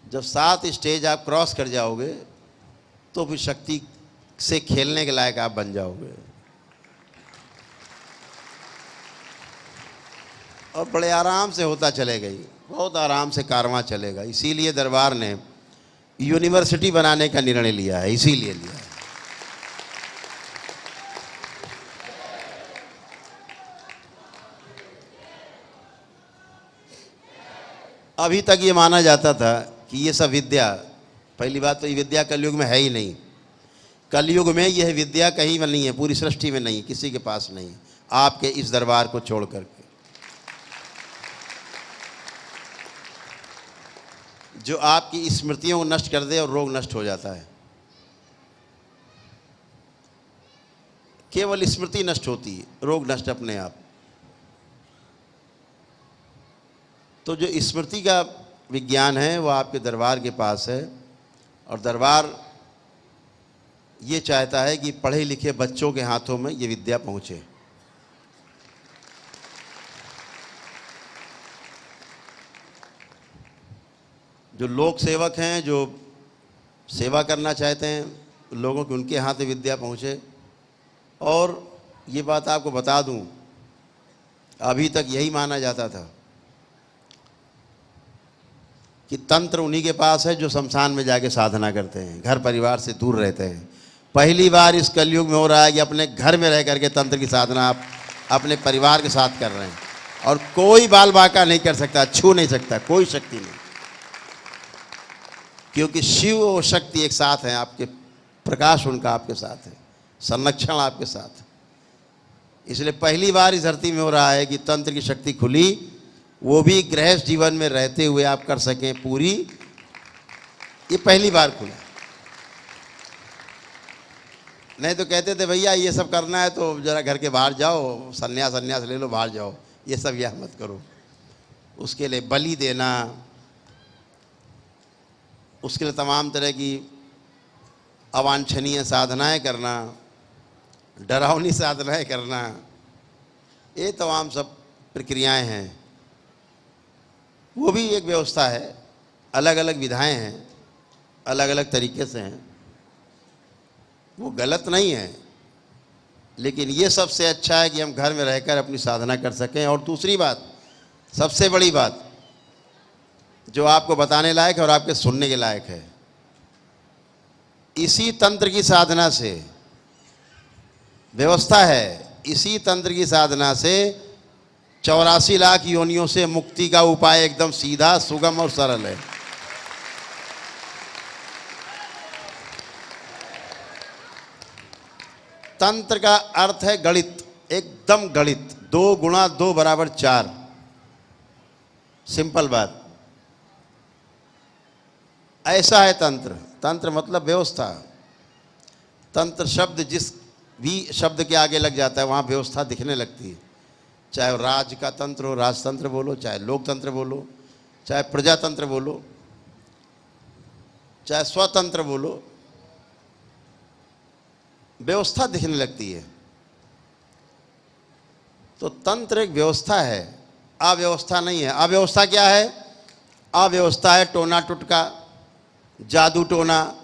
जब 7 स्टेज आप क्रॉस कर जाओगे तो फिर शक्ति से खेलने के लायक आप बन जाओगे और बड़े आराम से होता चलेगा, बहुत आराम से कारवां चलेगा। इसीलिए दरबार ने यूनिवर्सिटी बनाने का निर्णय लिया है, इसीलिए लिया है। अभी तक ये माना जाता था कि ये सब विद्या, पहली बात तो ये विद्या कलयुग में है ही नहीं। कलयुग में यह विद्या कहीं में नहीं है, पूरी सृष्टि में नहीं, किसी के पास नहीं, आपके इस दरबार को छोड़ करके। जो आपकी स्मृतियों को नष्ट कर दे और रोग नष्ट हो जाता है। केवल स्मृति नष्ट होती है, रोग नष्ट अपने आप। तो जो स्मृति का विज्ञान है वो आपके दरबार के पास है, और दरबार ये चाहता है कि पढ़े लिखे बच्चों के हाथों में ये विद्या पहुँचे। जो लोक सेवक हैं, जो सेवा करना चाहते हैं लोगों की, उनके हाथ में विद्या पहुँचे। और ये बात आपको बता दूं, अभी तक यही माना जाता था कि तंत्र उन्हीं के पास है जो शमशान में जाके साधना करते हैं, घर परिवार से दूर रहते हैं। पहली बार इस कलयुग में हो रहा है कि अपने घर में रह करके तंत्र की साधना आप अपने परिवार के साथ कर रहे हैं, और कोई बाल बाका नहीं कर सकता, छू नहीं सकता, कोई शक्ति नहीं, क्योंकि शिव और शक्ति एक साथ हैं। आपके प्रकाश उनका आपके साथ है, संरक्षण आपके साथ। इसलिए पहली बार इस धरती में हो रहा है कि तंत्र की शक्ति खुली, वो भी गृहस्थ जीवन में रहते हुए आप कर सकें पूरी, ये पहली बार खुला। नहीं तो कहते थे भैया ये सब करना है तो जरा घर के बाहर जाओ, सन्यास ले लो, बाहर जाओ, ये सब यह मत करो। उसके लिए बलि देना, उसके लिए तमाम तरह की अवांछनीय साधनाएं करना, डरावनी साधनाएं करना, ये तमाम सब प्रक्रियाएं हैं। वो भी एक व्यवस्था है, अलग अलग विधाएं हैं, अलग अलग तरीके से हैं, वो गलत नहीं है। लेकिन ये सबसे अच्छा है कि हम घर में रहकर अपनी साधना कर सकें। और दूसरी बात, सबसे बड़ी बात जो आपको बताने लायक है और आपके सुनने के लायक है, इसी तंत्र की साधना से व्यवस्था है, इसी तंत्र की साधना से 84 लाख योनियों से मुक्ति का उपाय एकदम सीधा, सुगम और सरल है। तंत्र का अर्थ है गणित, एकदम गणित। 2 गुणा 2 बराबर 4, सिंपल बात। ऐसा है तंत्र। तंत्र मतलब व्यवस्था। तंत्र शब्द जिस भी शब्द के आगे लग जाता है वहाँ व्यवस्था दिखने लगती है। चाहे राज का तंत्र हो, राजतंत्र बोलो, चाहे लोकतंत्र बोलो, चाहे प्रजातंत्र बोलो, चाहे स्वतंत्र बोलो, व्यवस्था दिखने लगती है। तो तंत्र एक व्यवस्था है, अव्यवस्था नहीं है। अव्यवस्था क्या है? अव्यवस्था है टोना टुटका, जादू टोना,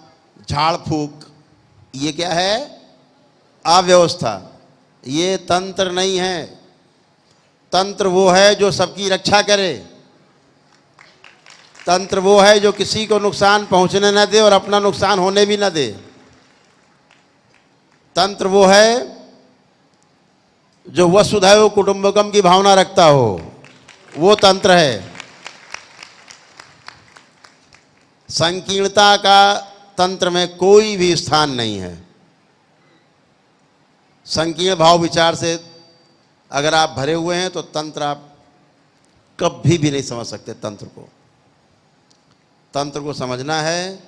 झाड़ फूक, ये क्या है? अव्यवस्था। ये तंत्र नहीं है। तंत्र वो है जो सबकी रक्षा करे। तंत्र वो है जो किसी को नुकसान पहुंचने न दे और अपना नुकसान होने भी न दे। तंत्र वो है जो वसुधैव कुटुंबकम की भावना रखता हो, वो तंत्र है। संकीर्णता का तंत्र में कोई भी स्थान नहीं है। संकीर्ण भाव विचार से अगर आप भरे हुए हैं तो तंत्र आप कभी भी नहीं समझ सकते। तंत्र को समझना है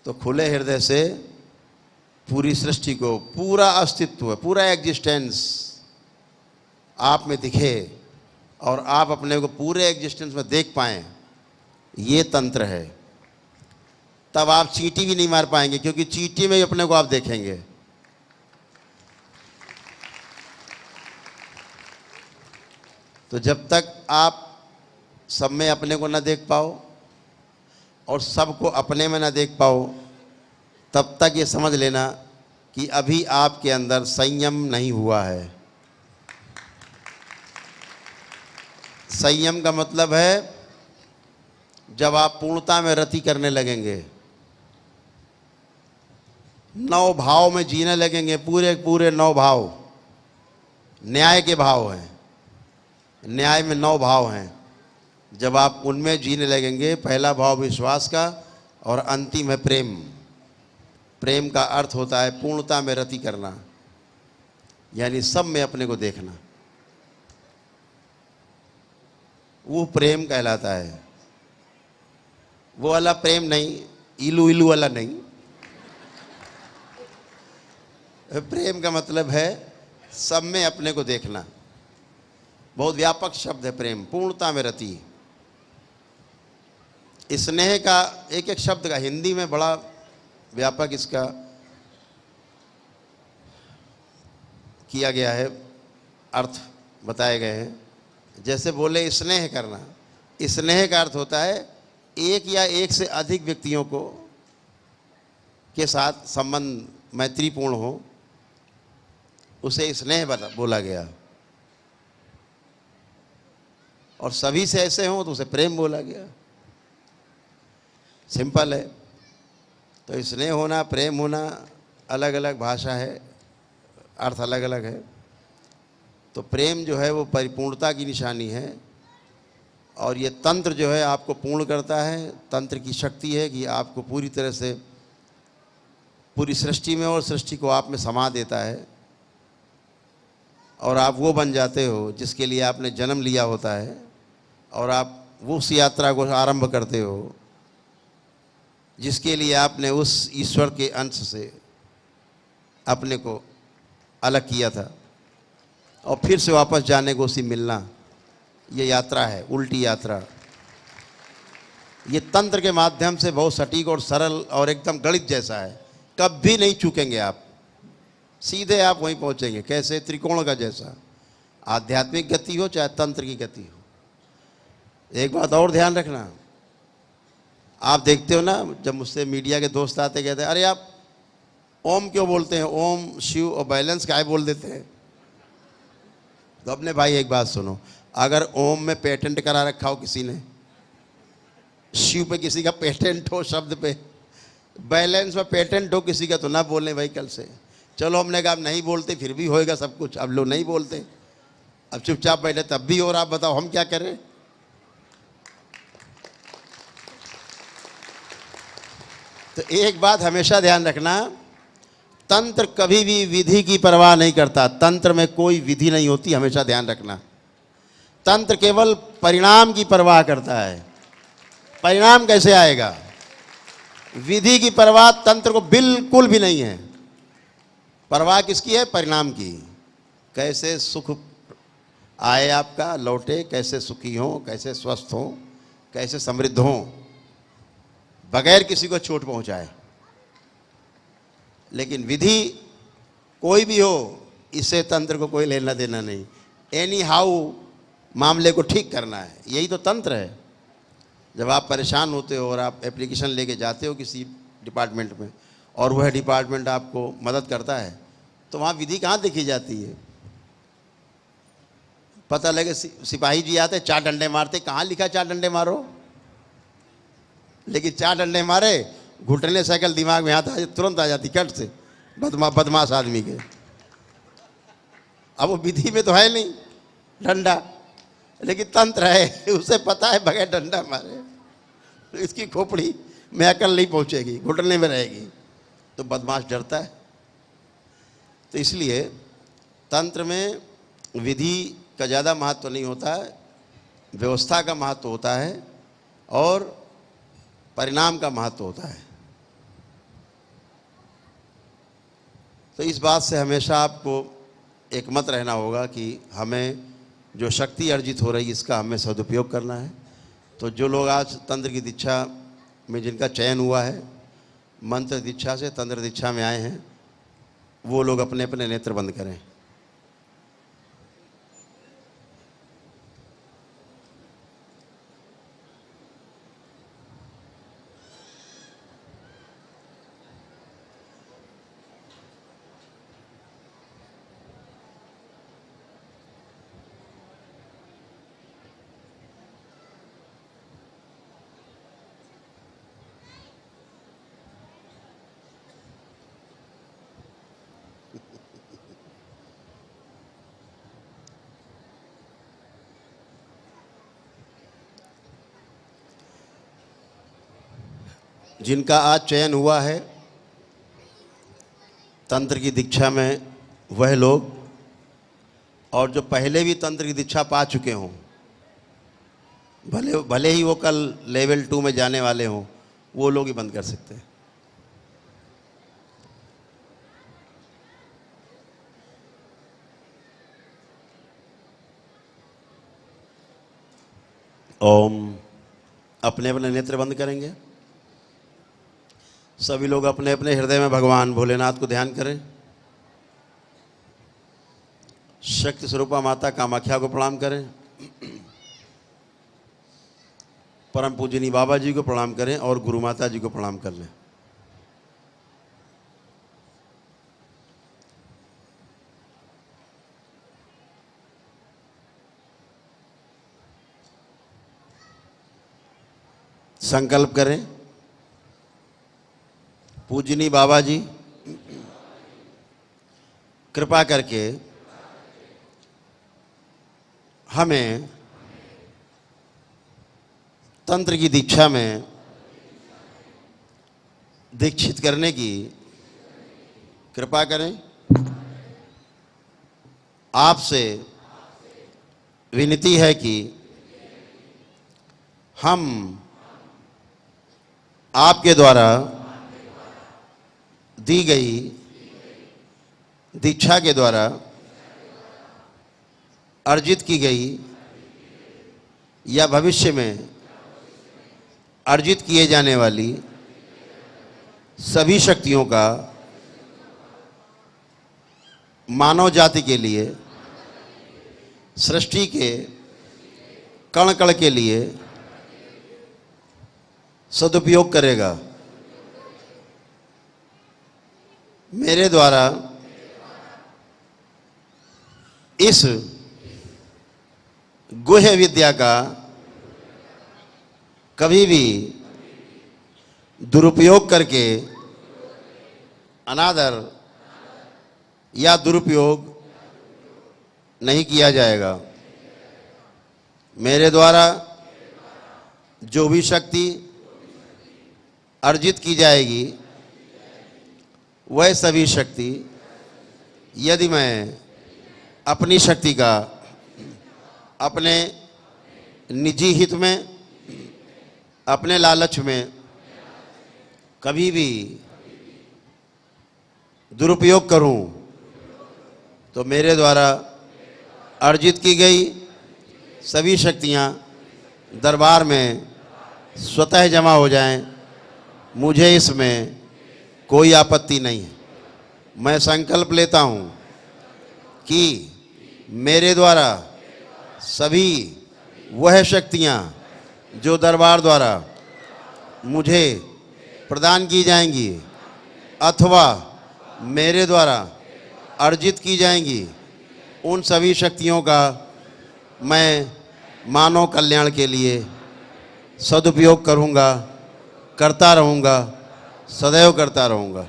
तो खुले हृदय से पूरी सृष्टि को, पूरा अस्तित्व, पूरा एग्जिस्टेंस आप में दिखे और आप अपने को पूरे एग्जिस्टेंस में देख पाएं, ये तंत्र है। तब आप चींटी भी नहीं मार पाएंगे, क्योंकि चींटी में ही अपने को आप देखेंगे। तो जब तक आप सब में अपने को न देख पाओ और सबको अपने में न देख पाओ, तब तक ये समझ लेना कि अभी आपके अंदर संयम नहीं हुआ है। संयम का मतलब है जब आप पूर्णता में रति करने लगेंगे, 9 भाव में जीने लगेंगे, पूरे पूरे 9 भाव न्याय के भाव हैं। न्याय में 9 भाव हैं। जब आप उनमें जीने लगेंगे, पहला भाव विश्वास का और अंतिम है प्रेम। प्रेम का अर्थ होता है पूर्णता में रति करना, यानी सब में अपने को देखना, वो प्रेम कहलाता है। वो वाला प्रेम नहीं, इलू इलू वाला नहीं। प्रेम का मतलब है सब में अपने को देखना। बहुत व्यापक शब्द है प्रेम, पूर्णता में रति। स्नेह का एक एक शब्द का हिंदी में बड़ा व्यापक इसका किया गया है, अर्थ बताए गए हैं। जैसे बोले स्नेह करना, स्नेह का अर्थ होता है एक या एक से अधिक व्यक्तियों को के साथ संबंध मैत्रीपूर्ण हो, उसे स्नेह बोला गया। और सभी से ऐसे हों तो उसे प्रेम बोला गया। सिंपल है। तो स्नेह होना, प्रेम होना अलग अलग भाषा है, अर्थ अलग अलग है। तो प्रेम जो है वो परिपूर्णता की निशानी है, और ये तंत्र जो है आपको पूर्ण करता है। तंत्र की शक्ति है कि आपको पूरी तरह से पूरी सृष्टि में और सृष्टि को आप में समा देता है, और आप वो बन जाते हो जिसके लिए आपने जन्म लिया होता है, और आप वो उस यात्रा को आरंभ करते हो जिसके लिए आपने उस ईश्वर के अंश से अपने को अलग किया था, और फिर से वापस जाने को उसी मिलना। ये यात्रा है, उल्टी यात्रा। ये तंत्र के माध्यम से बहुत सटीक और सरल और एकदम गणित जैसा है। कभी नहीं चूकेंगे आप, सीधे आप वहीं पहुंचेंगे। कैसे? त्रिकोण का जैसा। आध्यात्मिक गति हो चाहे तंत्र की गति हो। एक बात और ध्यान रखना, आप देखते हो ना, जब मुझसे मीडिया के दोस्त आते कहते हैं अरे आप ओम क्यों बोलते हैं, ओम शिव और बैलेंस काय बोल देते हैं। तो अपने भाई एक बात सुनो, अगर ओम में पेटेंट करा रखा हो किसी ने, शिव पे किसी का पेटेंट हो शब्द पे, बैलेंस में पेटेंट हो किसी का, तो ना बोलें भाई कल से। चलो हमने कहा नहीं बोलते, फिर भी होएगा सब कुछ। अब लोग नहीं बोलते, अब चुपचाप बैठे तब भी। और आप बताओ हम क्या करें? तो एक बात हमेशा ध्यान रखना, तंत्र कभी भी विधि की परवाह नहीं करता। तंत्र में कोई विधि नहीं होती, हमेशा ध्यान रखना। तंत्र केवल परिणाम की परवाह करता है। परिणाम कैसे आएगा? विधि की परवाह तंत्र को बिल्कुल भी नहीं है। परवाह किसकी है? परिणाम की। कैसे सुख आए आपका, लौटे, कैसे सुखी हो, कैसे स्वस्थ हो, कैसे समृद्ध हो, बगैर किसी को चोट पहुंचाए। लेकिन विधि कोई भी हो, इससे तंत्र को कोई लेना देना नहीं। एनी हाउ मामले को ठीक करना है, यही तो तंत्र है। जब आप परेशान होते हो और आप एप्लीकेशन लेके जाते हो किसी डिपार्टमेंट में, और वह डिपार्टमेंट आपको मदद करता है, तो वहाँ विधि कहाँ देखी जाती है? पता लगे सिपाही जी आते, 4 डंडे मारते, कहाँ लिखा 4 डंडे मारो? लेकिन 4 डंडे मारे, घुटने साइकिल दिमाग में आता है, तुरंत आ जाती कट से बदमाश आदमी के। अब वो विधि में तो है नहीं डंडा, लेकिन तंत्र है, उसे पता है बगैर डंडा मारे इसकी खोपड़ी में अकल नहीं पहुंचेगी, घुटने में रहेगी। तो बदमाश डरता है। तो इसलिए तंत्र में विधि का ज़्यादा महत्व नहीं होता है, व्यवस्था का महत्व होता है, और परिणाम का महत्व होता है। तो इस बात से हमेशा आपको एकमत रहना होगा कि हमें जो शक्ति अर्जित हो रही है इसका हमें सदुपयोग करना है। तो जो लोग आज तंत्र की दीक्षा में जिनका चयन हुआ है, मंत्र दीक्षा से तंत्र दीक्षा में आए हैं, वो लोग अपने अपने नेत्र बंद करें। जिनका आज चयन हुआ है तंत्र की दीक्षा में, वह लोग, और जो पहले भी तंत्र की दीक्षा पा चुके हों, भले ही वो कल लेवल 2 में जाने वाले हों, वो लोग ही बंद कर सकते हैं। ओम। अपने अपने नेत्र बंद करेंगे। सभी लोग अपने अपने हृदय में भगवान भोलेनाथ को ध्यान करें। शक्ति स्वरूपा माता कामाख्या को प्रणाम करें। परम पूजनी बाबा जी को प्रणाम करें और गुरु माता जी को प्रणाम कर लें। संकल्प करें। पूजनी बाबा जी, कृपा करके हमें तंत्र की दीक्षा में दीक्षित करने की कृपा करें। आपसे विनती है कि हम आपके द्वारा दी गई दीक्षा के द्वारा अर्जित की गई या भविष्य में अर्जित किए जाने वाली सभी शक्तियों का मानव जाति के लिए, सृष्टि के कण कण के लिए सदुपयोग करेगा। मेरे द्वारा इस गुह्य विद्या का कभी भी दुरुपयोग करके अनादर या दुरुपयोग नहीं किया जाएगा। मेरे द्वारा जो भी शक्ति अर्जित की जाएगी, वह सभी शक्ति यदि मैं अपनी शक्ति का अपने निजी हित में, अपने लालच में कभी भी दुरुपयोग करूं, तो मेरे द्वारा अर्जित की गई सभी शक्तियां दरबार में स्वतः जमा हो जाएं। मुझे इसमें कोई आपत्ति नहीं है। मैं संकल्प लेता हूं कि मेरे द्वारा सभी वह शक्तियां जो दरबार द्वारा मुझे प्रदान की जाएंगी अथवा मेरे द्वारा अर्जित की जाएंगी, उन सभी शक्तियों का मैं मानव कल्याण के लिए सदुपयोग करूंगा, करता रहूंगा, सदैव करता रहूंगा।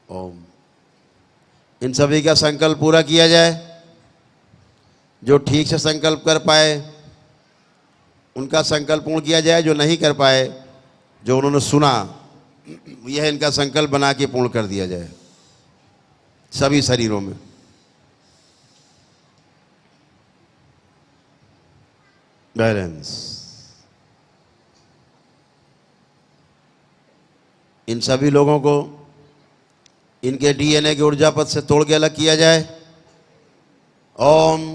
ओम। इन सभी का संकल्प पूरा किया जाए। जो ठीक से संकल्प कर पाए उनका संकल्प पूर्ण किया जाए, जो नहीं कर पाए, जो उन्होंने सुना, यह इनका संकल्प बना के पूर्ण कर दिया जाए सभी शरीरों में। बैलेंस। इन सभी लोगों को इनके डीएनए के ऊर्जा पथ से तोड़ के अलग किया जाए। ओम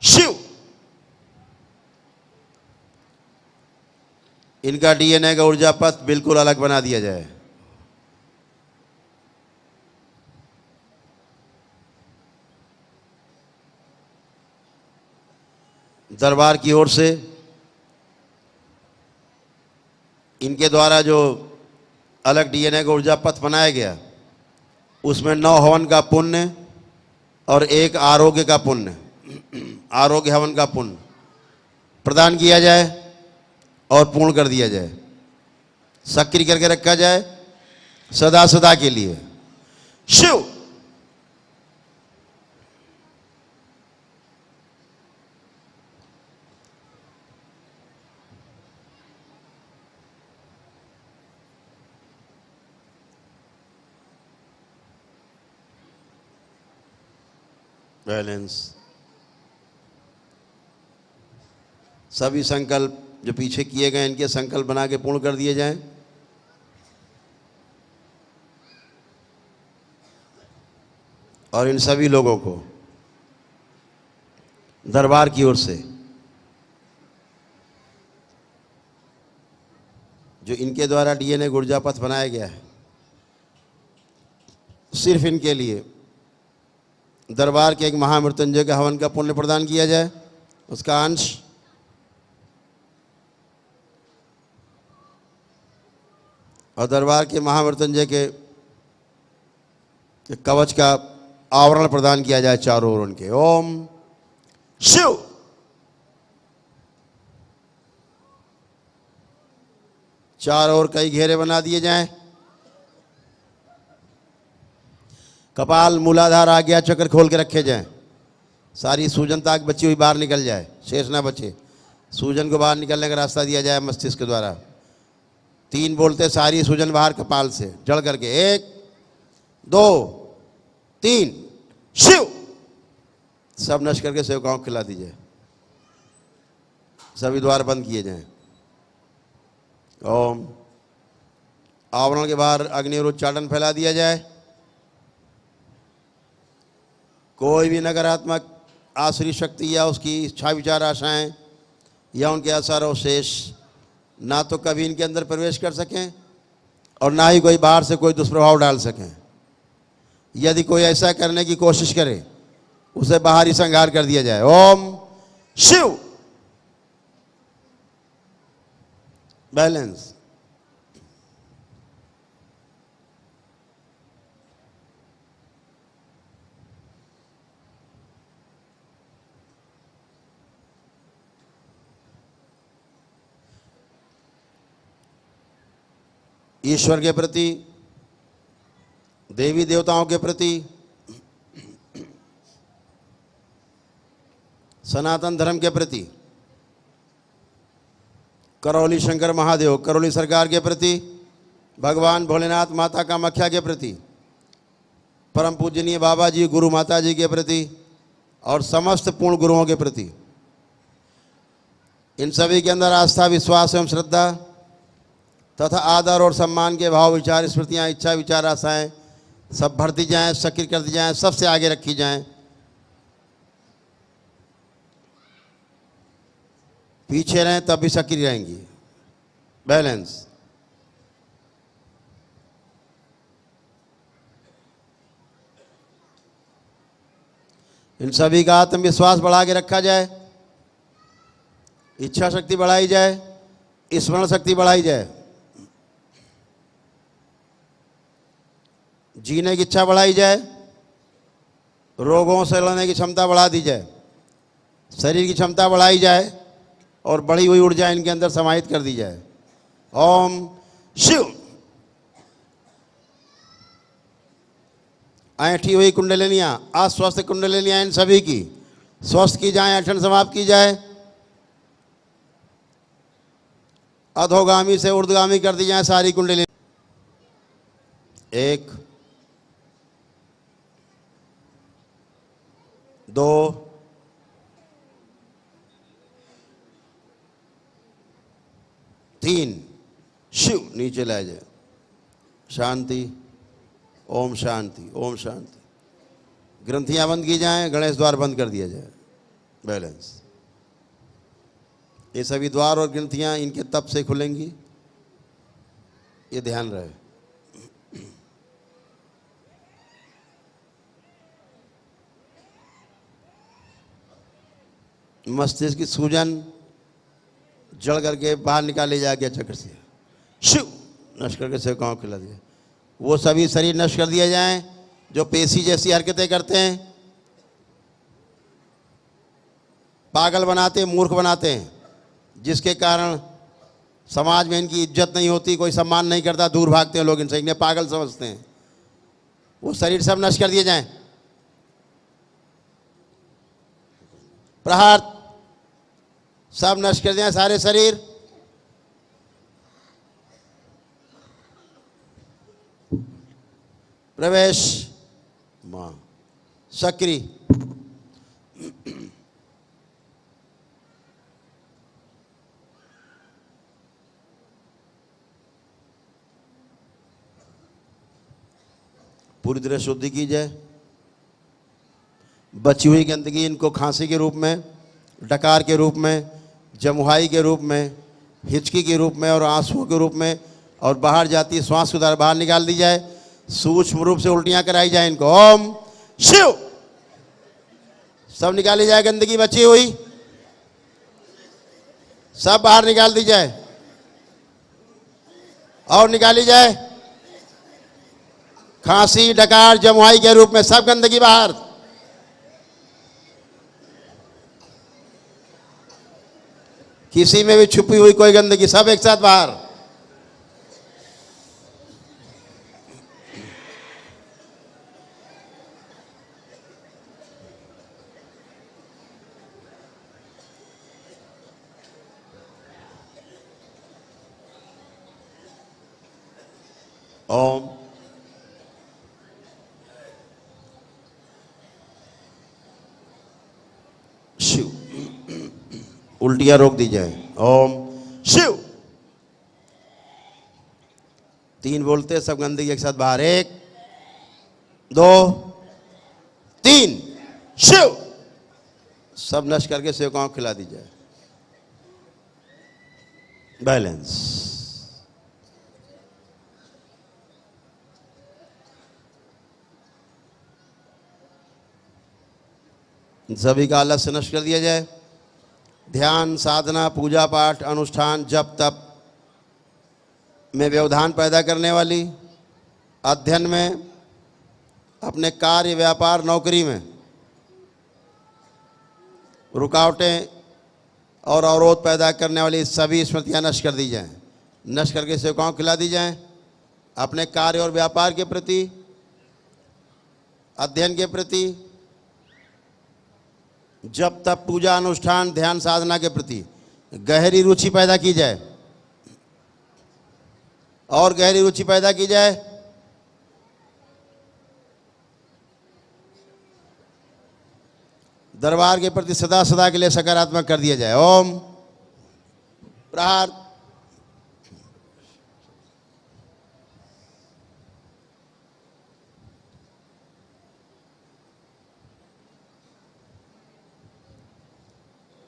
शिव। इनका डीएनए का ऊर्जा पथ बिल्कुल अलग बना दिया जाए। दरबार की ओर से इनके द्वारा जो अलग डीएनए का ऊर्जा पथ बनाया गया, उसमें 9 हवन का पुण्य और 1 आरोग्य का पुण्य, आरोग्य हवन का पुण्य प्रदान किया जाए और पूर्ण कर दिया जाए। सक्रिय करके रखा जाए सदा सदा के लिए। शिव। बैलेंस। सभी संकल्प जो पीछे किए गए इनके संकल्प बना के पूर्ण कर दिए जाएं। और इन सभी लोगों को दरबार की ओर से जो इनके द्वारा डीएनए गुर्जा पथ बनाया गया है, सिर्फ इनके लिए दरबार के एक महामृत्युंजय के हवन का पुण्य प्रदान किया जाए। उसका अंश और दरबार के महामृत्युंजय के कवच का आवरण प्रदान किया जाए चारों ओर उनके। ओम शिव। चारों ओर कई घेरे बना दिए जाएं। कपाल मूलाधार आज्ञा चक्र खोल के रखे जाएं। सारी सूजन ताक बची हुई बाहर निकल जाए, शेष ना बचे। सूजन को बाहर निकलने का रास्ता दिया जाए मस्तिष्क के द्वारा। 3 बोलते सारी सूजन बाहर कपाल से जड़ करके। 1 2 3 शिव। सब नष्ट करके सेवकाओं को खिला दीजिए। सभी द्वार बंद किए जाएं। ओम। आवरण के बाहर अग्नि और उच्चाटन फैला दिया जाए। कोई भी नकारात्मक आसुरी शक्ति या उसकी इच्छा विचार आशाएं या उनके असर और शेष ना तो कभी इनके अंदर प्रवेश कर सकें और ना ही कोई बाहर से कोई दुष्प्रभाव डाल सकें। यदि कोई ऐसा करने की कोशिश करे उसे बाहर ही संहार कर दिया जाए। ओम शिव। बैलेंस। ईश्वर के प्रति, देवी देवताओं के प्रति, सनातन धर्म के प्रति, करौली शंकर महादेव करौली सरकार के प्रति, भगवान भोलेनाथ माता कामाख्या के प्रति, परम पूजनीय बाबा जी गुरु माता जी के प्रति और समस्त पूर्ण गुरुओं के प्रति, इन सभी के अंदर आस्था, विश्वास एवं श्रद्धा तथा आदर और सम्मान के भाव, विचार, स्मृतियाँ, इच्छा, विचार, आशाएं सब भरती जाएं, सक्रिय कर दी जाएं, सबसे आगे रखी जाएं। पीछे रहें तब भी सक्रिय रहेंगी। बैलेंस। इन सभी का आत्मविश्वास बढ़ा के रखा जाए, इच्छा शक्ति बढ़ाई जाए, स्मरण शक्ति बढ़ाई जाए, जीने की इच्छा बढ़ाई जाए, रोगों से लड़ने की क्षमता बढ़ा दी जाए, शरीर की क्षमता बढ़ाई जाए और बढ़ी हुई ऊर्जा इनके अंदर समाहित कर दी जाए। ओम शिव। ऐठी हुई कुंडलिनियाँ, अस्वस्थ कुंडलिनियाँ इन सभी की स्वस्थ की जाए, ऐठन समाप्त की जाए, अधोगामी से ऊर्ध्वगामी कर दी जाए सारी कुंडलियाँ। 1 2 3 शिव। नीचे लाया जाए। शांति। ओम शांति। ओम शांति। ग्रंथियां बंद की जाएं, गणेश द्वार बंद कर दिया जाए। बैलेंस। ये सभी द्वार और ग्रंथियां इनके तप से खुलेंगी, ये ध्यान रहे। मस्तिष्क की सूजन जड़ करके बाहर निकाले जाके चक्र से शिव नष्ट करके सेवकाओं को खिला दिया। वो सभी शरीर नष्ट कर दिए जाएं जो पेशी जैसी हरकतें करते हैं, पागल बनाते, मूर्ख बनाते हैं, जिसके कारण समाज में इनकी इज्जत नहीं होती, कोई सम्मान नहीं करता, दूर भागते हैं लोग इनसे, इन्हें पागल समझते हैं। वो शरीर सब नष्ट कर दिए जाएं। प्रहार। सब नष्ट कर दिए सारे शरीर। प्रवेश। मां सक्रिय। पूरी तरह शुद्धि की जाए। बची हुई गंदगी इनको खांसी के रूप में, डकार के रूप में, जमुहाई के रूप में, हिचकी के रूप में और आंसुओं के रूप में और बाहर जाती है श्वास के द्वारा बाहर निकाल दी जाए। सूक्ष्म रूप से उल्टियां कराई जाए इनको। ओम शिव। सब निकाली जाए गंदगी बची हुई, सब बाहर निकाल दी जाए और निकाली जाए। खांसी, डकार, जमुआई के रूप में सब गंदगी बाहर। किसी में भी छुपी हुई कोई गंदगी सब एक साथ बाहर। ओम शिव। उल्टियां रोक दी जाए। ओम शिव। 3 बोलते सब गंदगी एक साथ बाहर। 1 2 3 शिव। सब नष्ट करके सेवकाओं को खिला दी जाए। बैलेंस। सभी का आलस से नष्ट कर दिया जाए। ध्यान, साधना, पूजा पाठ, अनुष्ठान, जप तप में व्यवधान पैदा करने वाली, अध्ययन में, अपने कार्य, व्यापार, नौकरी में रुकावटें और अवरोध पैदा करने वाली सभी स्मृतियां नष्ट कर दी जाएं। नष्ट करके सेवकाओं को खिला दी जाएं। अपने कार्य और व्यापार के प्रति, अध्ययन के प्रति, जब तब पूजा, अनुष्ठान, ध्यान, साधना के प्रति गहरी रुचि पैदा की जाए और गहरी रुचि पैदा की जाए। दरबार के प्रति सदा सदा के लिए सकारात्मक कर दिया जाए। ओम प्रहार।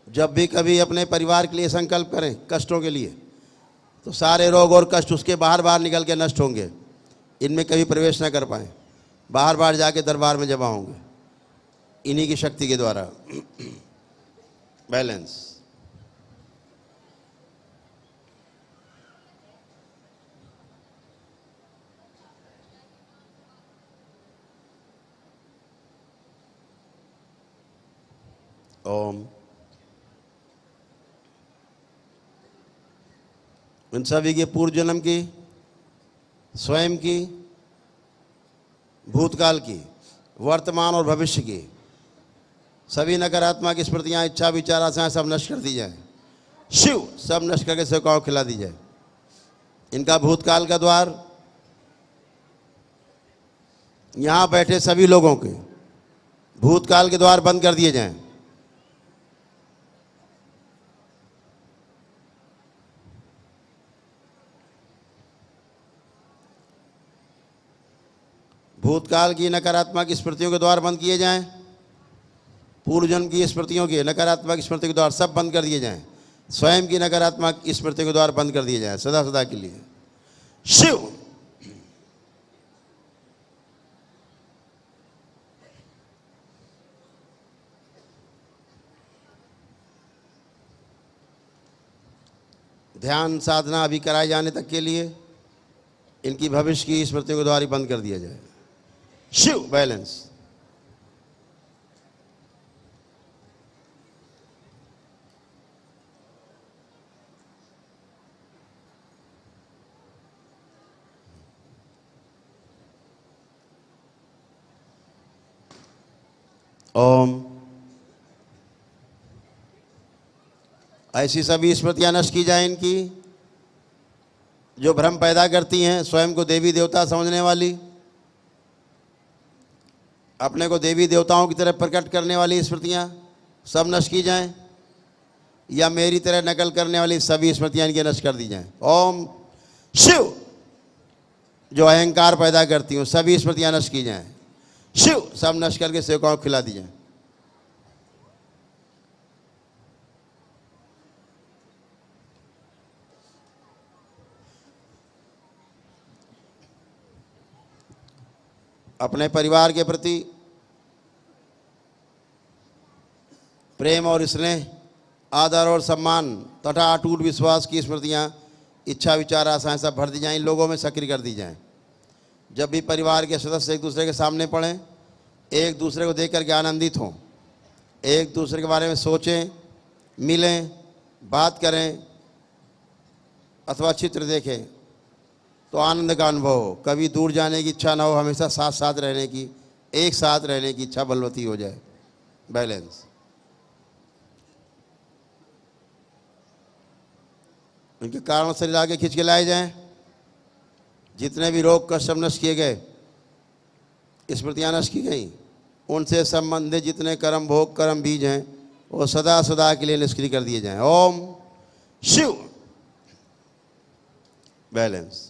जब भी कभी अपने परिवार के लिए संकल्प करें कष्टों के लिए, तो सारे रोग और कष्ट उसके बाहर बाहर निकल के नष्ट होंगे। इनमें कभी प्रवेश न कर पाए, बाहर बाहर जाके दरबार में जमा होंगे इन्हीं की शक्ति के द्वारा। बैलेंस। ओम। उन सभी के पूर्व जन्म की, स्वयं की, भूतकाल की, वर्तमान और भविष्य की सभी नकारात्मक स्मृतियां, इच्छा, विचार, आशाएं सब नष्ट कर दी जाए। शिव। सब नष्ट करके सेवकाओं को खिला दी जाए। इनका भूतकाल का द्वार, यहां बैठे सभी लोगों के भूतकाल के द्वार बंद कर दिए जाएं। भूतकाल की नकारात्मक स्मृतियों के द्वार बंद किए जाएं। पूर्व जन्म की स्मृतियों के नकारात्मक स्मृति के द्वार सब बंद कर दिए जाएं। स्वयं की नकारात्मक स्मृति के द्वार बंद कर दिए जाएं सदा सदा के लिए। शिव। ध्यान, साधना अभी कराए जाने तक के लिए इनकी भविष्य की स्मृतियों के द्वार ही बंद कर दिया जाए। शिव। बैलेंस। ओम। ऐसी सभी स्मृतियां नष्ट की जाए इनकी जो भ्रम पैदा करती हैं, स्वयं को देवी देवता समझने वाली, अपने को देवी देवताओं की तरह प्रकट करने वाली स्मृतियां सब नष्ट की जाएं, या मेरी तरह नकल करने वाली सभी स्मृतियां इनके नष्ट कर दी जाएं। ओम शिव। जो अहंकार पैदा करती हूँ, सभी स्मृतियाँ नष्ट की जाएं। शिव, सब नष्ट करके सेवकाओं को खिला दी जाए। अपने परिवार के प्रति प्रेम और स्नेह, आदर और सम्मान तथा अटूट विश्वास की स्मृतियाँ, इच्छा, विचार, आशाएं सब भर दी जाएं, लोगों में सक्रिय कर दी जाएं। जब भी परिवार के सदस्य एक दूसरे के सामने पड़ें, एक दूसरे को देख करके आनंदित हों, एक दूसरे के बारे में सोचें, मिलें, बात करें अथवा चित्र देखें तो आनंद का अनुभव हो। कभी दूर जाने की इच्छा ना हो, हमेशा साथ साथ रहने की, एक साथ रहने की इच्छा बलवती हो जाए। बैलेंस। उनके कारण शरीर आगे खींच के लाए जाएं। जितने भी रोग कष्ट नष्ट किए गए, स्मृतियाँ नष्ट की गई, उनसे संबंधित जितने कर्म भोग कर्म बीज हैं वो सदा सदा के लिए निष्क्रिय कर दिए जाएं। ओम शिव। बैलेंस।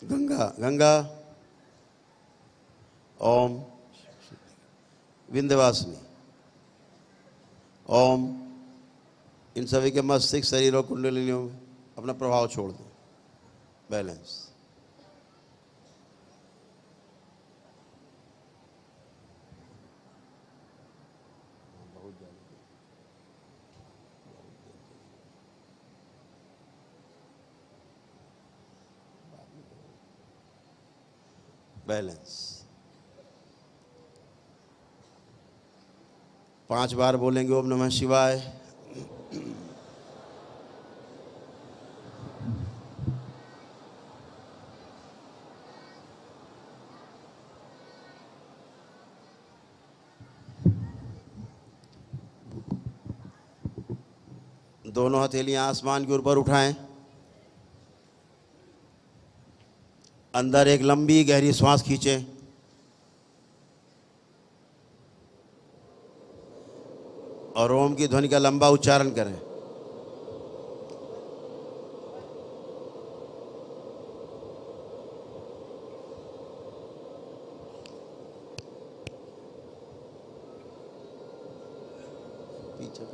गंगा गंगा, ओम विंध्यवासिनी, ओम। इन सभी के मस्तिष्क, शरीर और कुंडलिनियों में अपना प्रभाव छोड़ दो। बैलेंस। बैलेंस। 5 बार बोलेंगे ओम नमः शिवाय। दोनों हथेलियां आसमान के ऊपर उठाएं। अंदर एक लंबी गहरी श्वास खींचें। और ओम की ध्वनि का लंबा उच्चारण करें। पीछे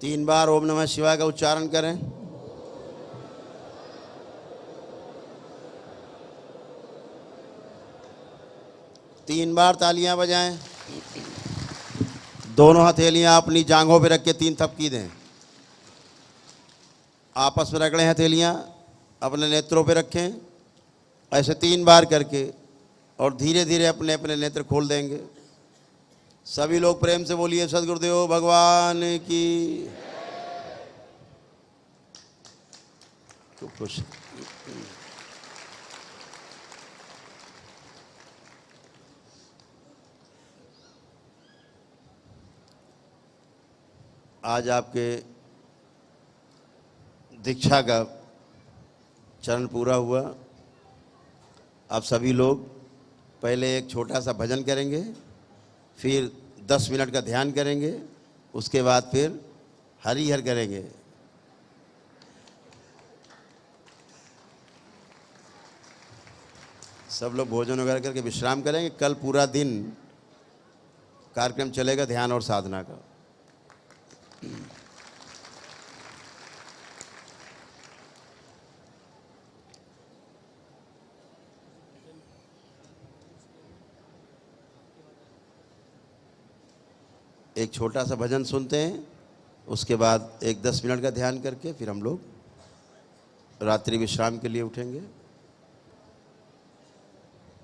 3 बार ओम नमः शिवाय का उच्चारण करें। तीन बार तालियां बजाएं। दोनों हथेलियां अपनी जांघों पे रख के 3 थपकी दें। आपस में रगड़ें हथेलियां, अपने नेत्रों पे रखें ऐसे 3 बार करके, और धीरे धीरे अपने अपने नेत्र खोल देंगे। सभी लोग प्रेम से बोलिए सद्गुरुदेव भगवान की। तो खुश। आज आपके दीक्षा का चरण पूरा हुआ। आप सभी लोग पहले एक छोटा सा भजन करेंगे, फिर 10 मिनट का ध्यान करेंगे, उसके बाद फिर हरिहर करेंगे। सब लोग भोजन वगैरह करके विश्राम करेंगे। कल पूरा दिन कार्यक्रम चलेगा ध्यान और साधना का। एक छोटा सा भजन सुनते हैं, उसके बाद एक 10 मिनट का ध्यान करके फिर हम लोग रात्रि विश्राम के लिए उठेंगे।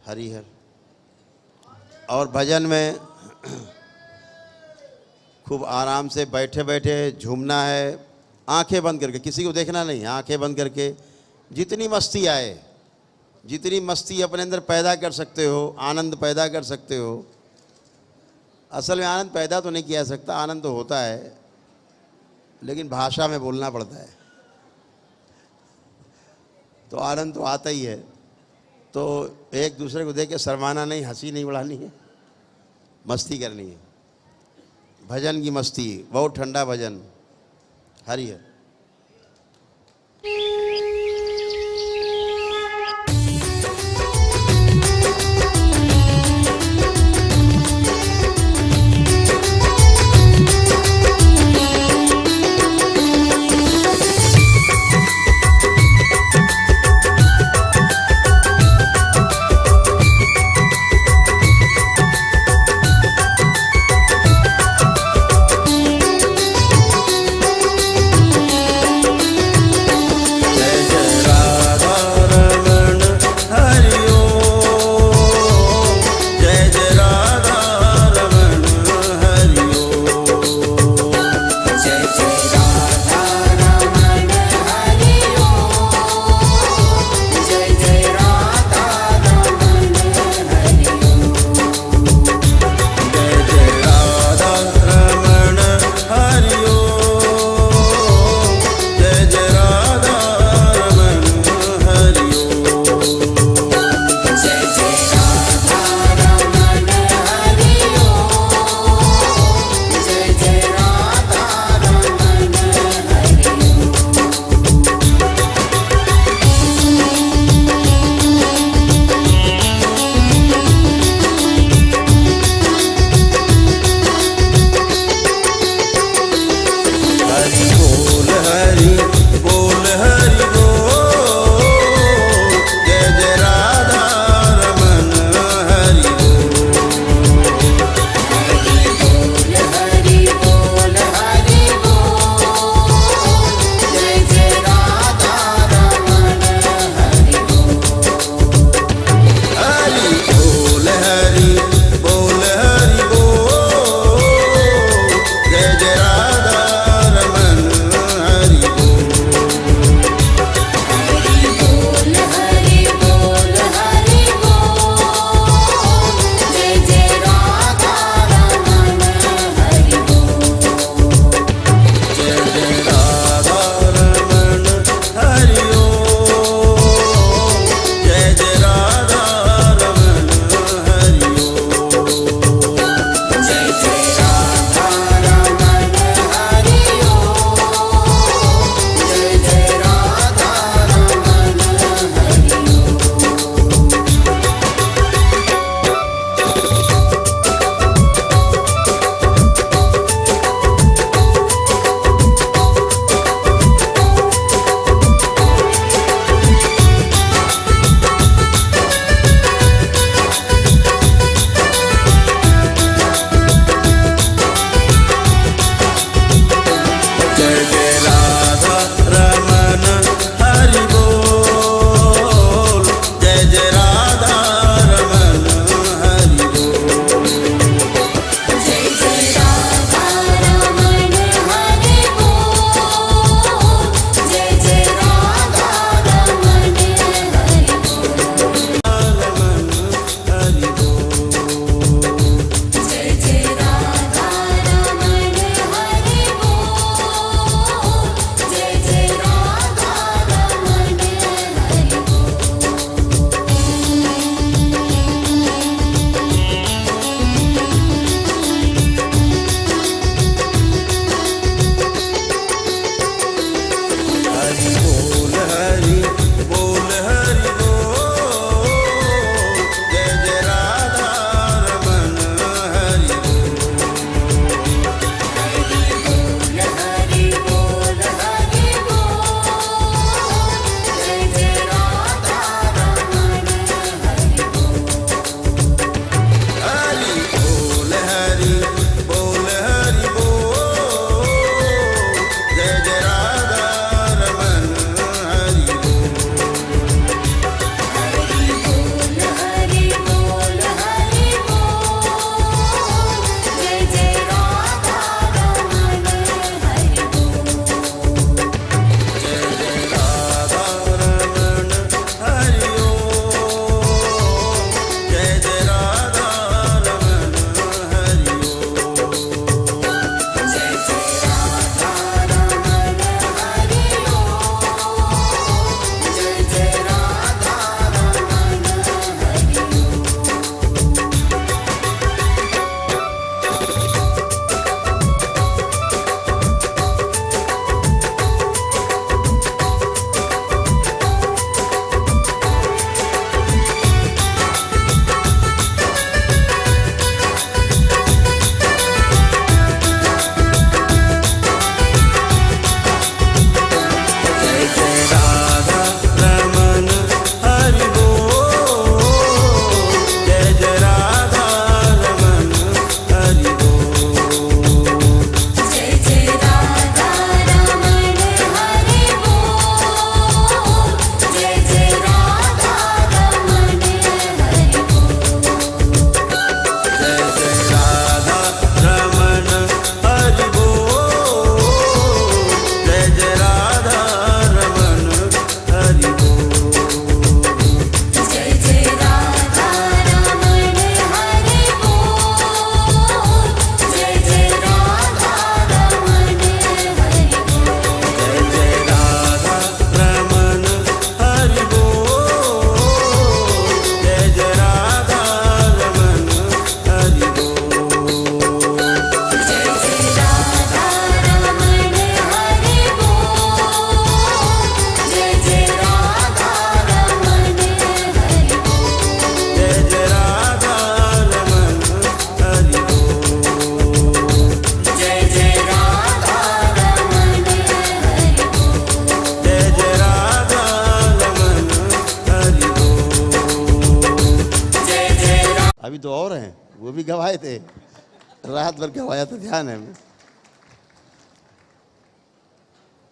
हरिहर। और भजन में खूब आराम से बैठे बैठे झूमना है, आंखें बंद करके, किसी को देखना नहीं, आंखें बंद करके जितनी मस्ती आए जितनी मस्ती अपने अंदर पैदा कर सकते हो, आनंद पैदा कर सकते हो। असल में आनंद पैदा तो नहीं किया जा सकता, आनंद तो होता है, लेकिन भाषा में बोलना पड़ता है, तो आनंद तो आता ही है। तो एक दूसरे को देख के शर्माना नहीं, हंसी नहीं उड़ानी है, मस्ती करनी है। भजन की मस्ती, बहुत ठंडा भजन। हरि हर। गवाए थे, रात भर गवाया तो ध्यान है।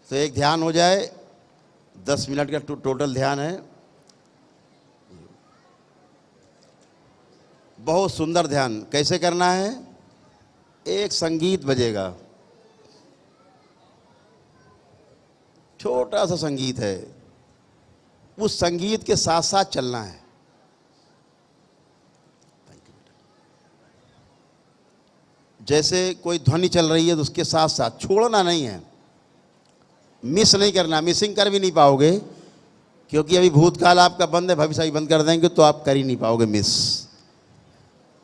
तो एक ध्यान हो जाए, 10 मिनट का टोटल ध्यान है। बहुत सुंदर ध्यान। कैसे करना है? एक संगीत बजेगा, छोटा सा संगीत है, उस संगीत के साथ साथ चलना है। जैसे कोई ध्वनि चल रही है तो उसके साथ साथ, छोड़ना नहीं है, मिस नहीं करना। मिसिंग कर भी नहीं पाओगे, क्योंकि अभी भूतकाल आपका बंद है, भविष्य भी बंद कर देंगे तो आप कर ही नहीं पाओगे मिस।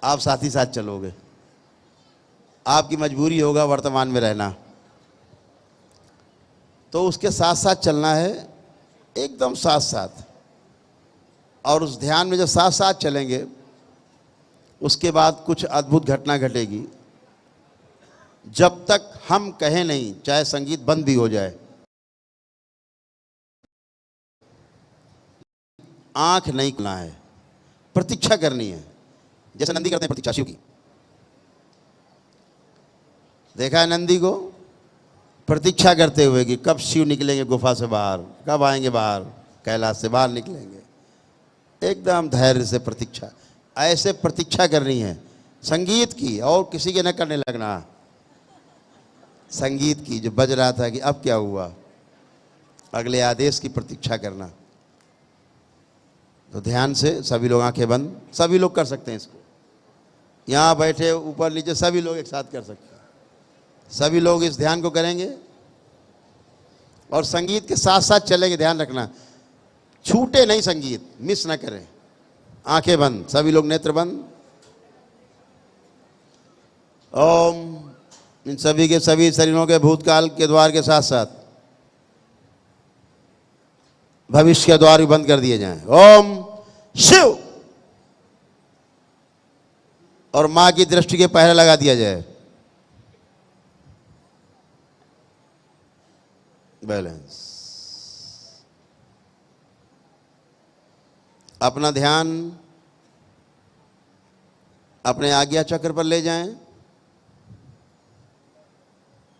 आप साथ ही साथ चलोगे। आपकी मजबूरी होगा वर्तमान में रहना, तो उसके साथ साथ चलना है, एकदम साथ साथ। और उस ध्यान में जब साथ साथ चलेंगे, उसके बाद कुछ अद्भुत घटना घटेगी। जब तक हम कहें नहीं, चाहे संगीत बंद भी हो जाए, आंख नहीं खुलना है, प्रतीक्षा करनी है। जैसे नंदी करते हैं प्रतीक्षा शिव की, देखा है नंदी को प्रतीक्षा करते हुए कि कब शिव निकलेंगे गुफा से बाहर, कब आएंगे बाहर, कैलाश से बाहर निकलेंगे। एकदम धैर्य से प्रतीक्षा, ऐसे प्रतीक्षा करनी है संगीत की, और किसी के न करने लगना। संगीत की जो बज रहा था कि अब क्या हुआ, अगले आदेश की प्रतीक्षा करना। तो ध्यान से सभी लोग आंखें बंद, सभी लोग कर सकते हैं इसको, यहाँ बैठे ऊपर नीचे सभी लोग एक साथ कर सकते हैं। सभी लोग इस ध्यान को करेंगे और संगीत के साथ साथ चलेंगे। ध्यान रखना, छूटे नहीं संगीत, मिस ना करें। आंखें बंद, सभी लोग नेत्र बंद। ओम। इन सभी के सभी शरीरों के भूतकाल के द्वार के साथ साथ भविष्य के द्वार भी बंद कर दिए जाएं। ओम शिव। और मां की दृष्टि के पहरे लगा दिया जाए। बैलेंस। अपना ध्यान अपने आज्ञा चक्र पर ले जाएं,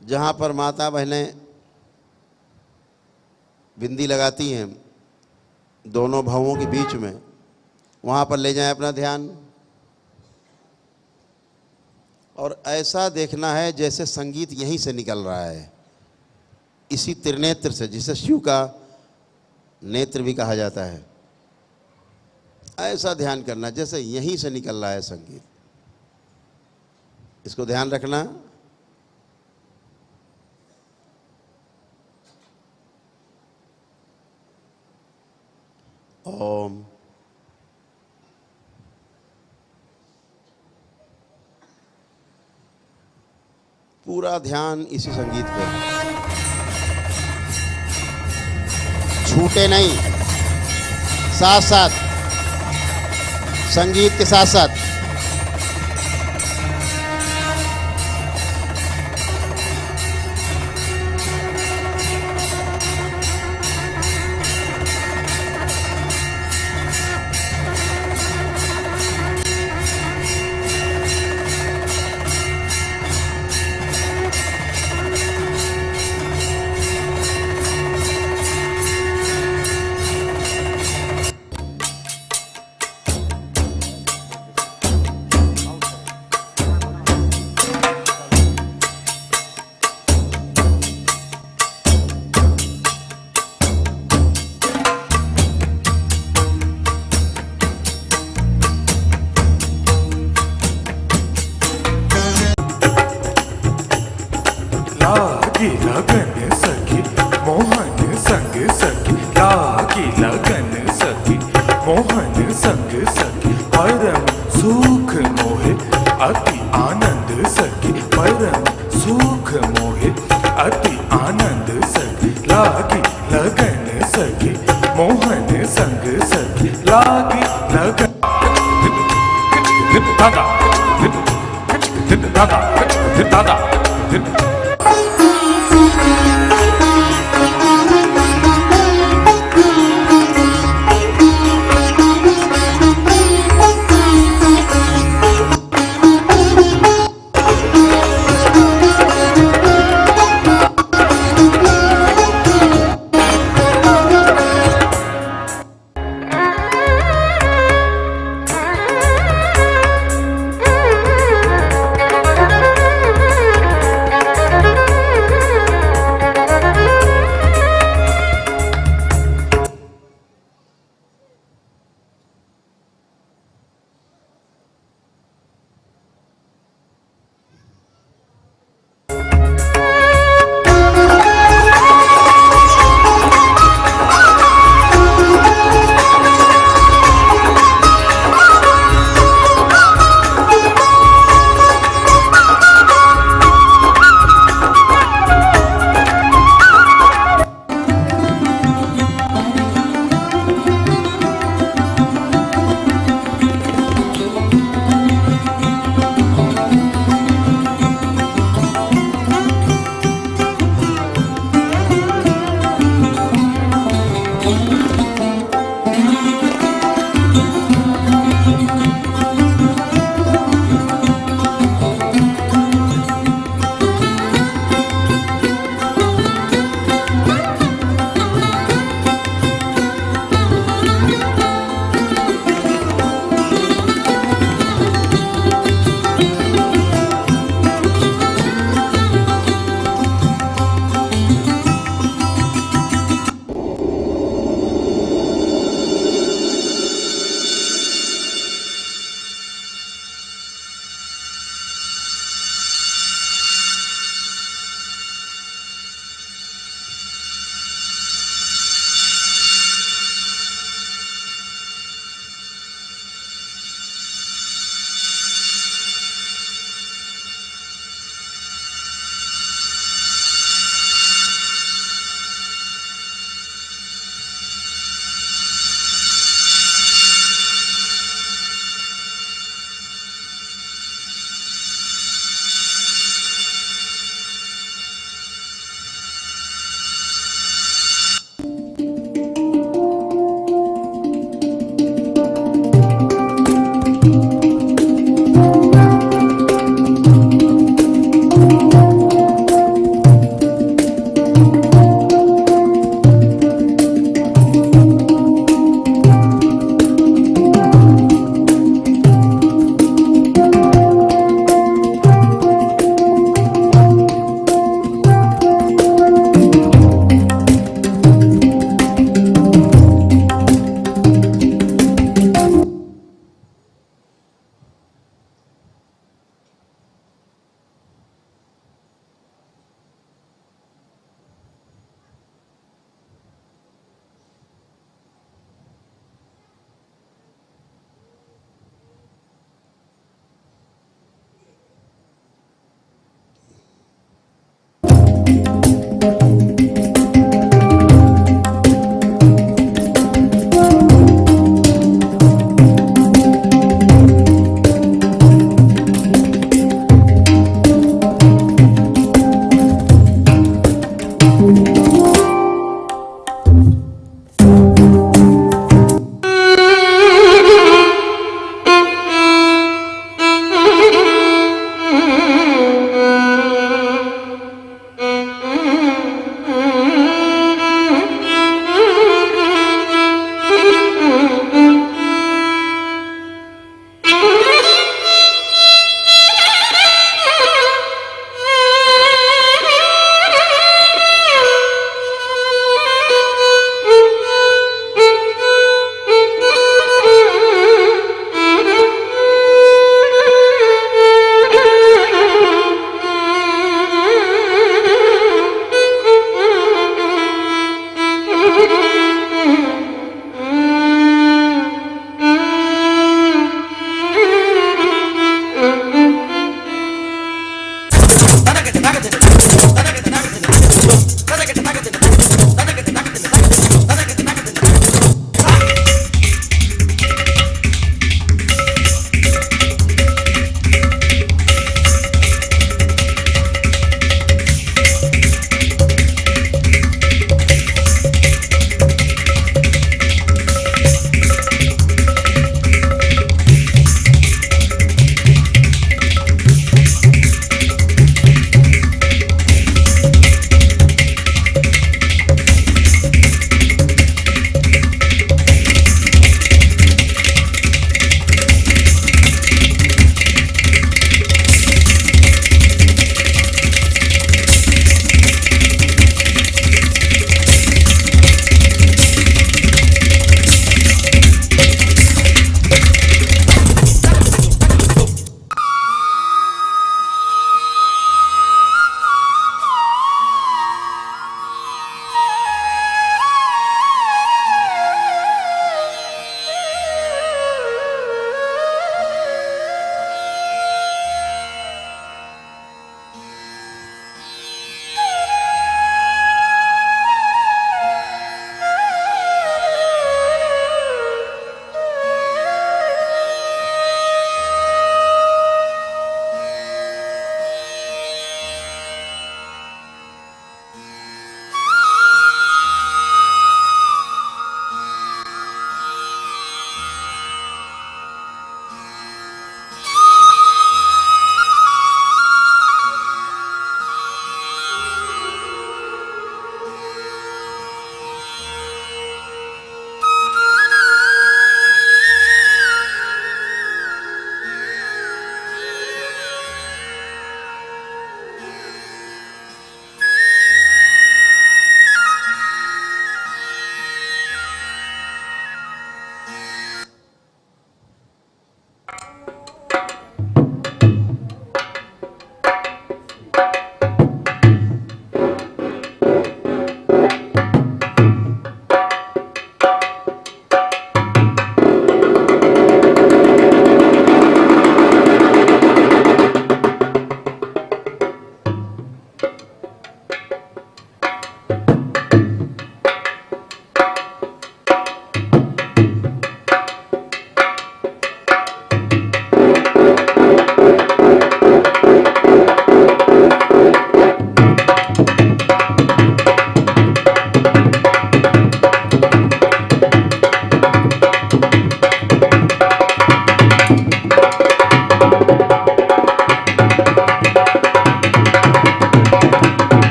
जहां पर माता बहनें बिंदी लगाती हैं दोनों भावों के बीच में, वहां पर ले जाएं अपना ध्यान। और ऐसा देखना है जैसे संगीत यहीं से निकल रहा है, इसी त्रिनेत्र से, जिसे शिव का नेत्र भी कहा जाता है। ऐसा ध्यान करना जैसे यहीं से निकल रहा है संगीत। इसको ध्यान रखना। ओम। पूरा ध्यान इसी संगीत पे, छूटे नहीं, साथ साथ संगीत के साथ साथ। लागी लगन सखी मोहन संग सखी, लागी लगन सखी मोहन संग सखी, परम सुख मोहे अति आनंद सखी, परम सुख मोहे अति आनंद सखी। लागी लगन सखी मोहन संग सखी, लागी लगन दादा दादा दादा।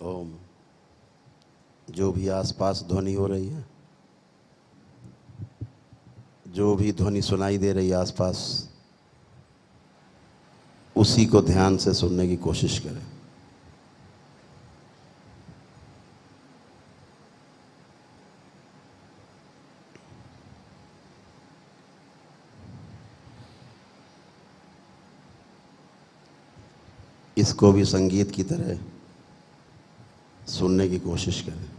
ओम। जो भी आसपास ध्वनि हो रही है, जो भी ध्वनि सुनाई दे रही है आसपास, उसी को ध्यान से सुनने की कोशिश करें। इसको भी संगीत की तरह सुनने की कोशिश करें।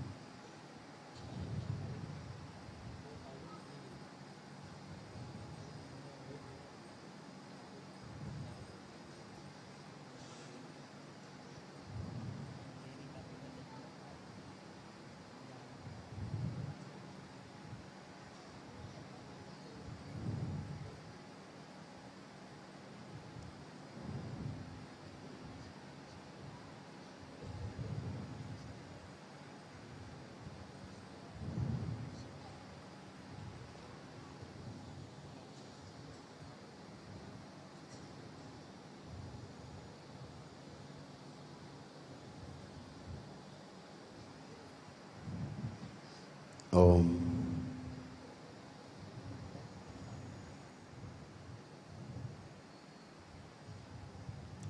ओम।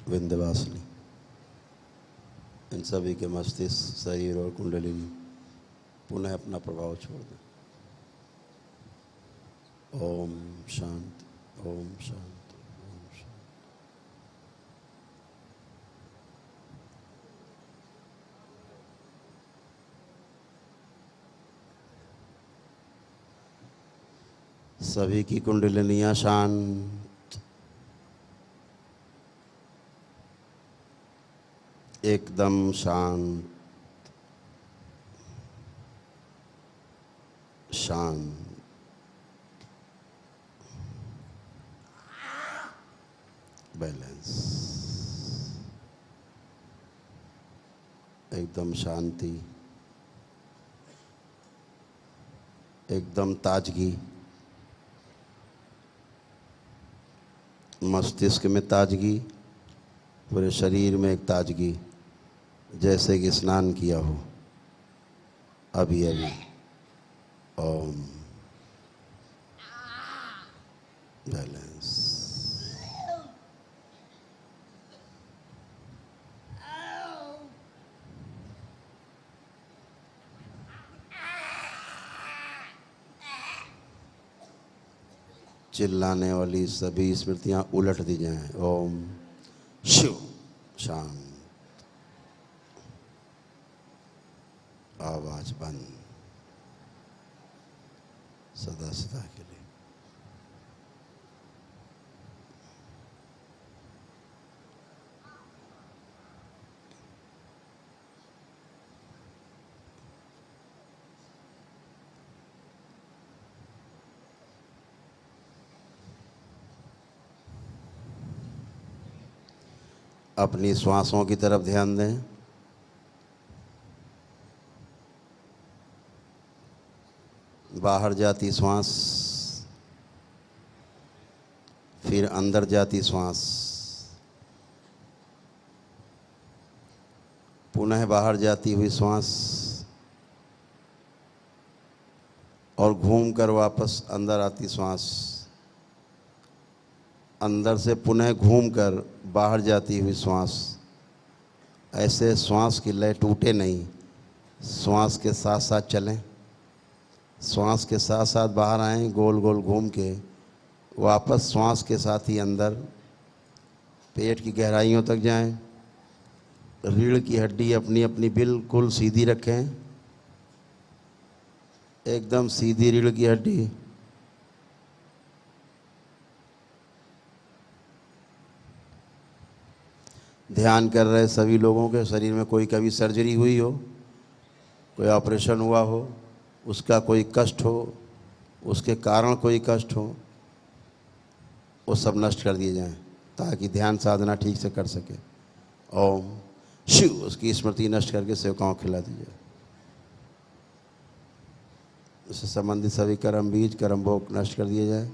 विंध्यवासिनी, इन सभी के मस्तिष्क, शरीर और कुंडलिनी पुनः अपना प्रभाव छोड़ दें। ओम शांति, ओम शांति, ओम शांति। सभी की कुंडलिनियां शांत, एकदम शांत, शांत, बैलेंस, एकदम शांति, एकदम ताजगी, मस्तिष्क में ताजगी, पूरे शरीर में एक ताजगी, जैसे कि स्नान किया हो अभी अभी। ओम। बैलेंस। चिल्लाने वाली सभी स्मृतियां उलट दी जाएं। ओम शिव शांत। आवाज बंद। सदा सदा के लिए। अपनी श्वासों की तरफ ध्यान दें। बाहर जाती श्वास, फिर अंदर जाती श्वास, पुनः बाहर जाती हुई श्वास और घूमकर वापस अंदर आती श्वास, अंदर से पुनः घूमकर बाहर जाती हुई श्वास। ऐसे श्वास की लय टूटे नहीं, श्वास के साथ साथ चलें। श्वास के साथ साथ बाहर आएं, गोल गोल घूम के वापस श्वास के साथ ही अंदर पेट की गहराइयों तक जाएं। रीढ़ की हड्डी अपनी अपनी बिल्कुल सीधी रखें, एकदम सीधी रीढ़ की हड्डी। ध्यान कर रहे सभी लोगों के शरीर में कोई कभी सर्जरी हुई हो, कोई ऑपरेशन हुआ हो, उसका कोई कष्ट हो, उसके कारण कोई कष्ट हो, वो सब नष्ट कर दिए जाएं ताकि ध्यान साधना ठीक से कर सके। ओम शिव, उसकी स्मृति नष्ट करके सेवकाओं खिला दीजिए। उससे संबंधित सभी कर्म बीज कर्म भोग नष्ट कर दिए जाए,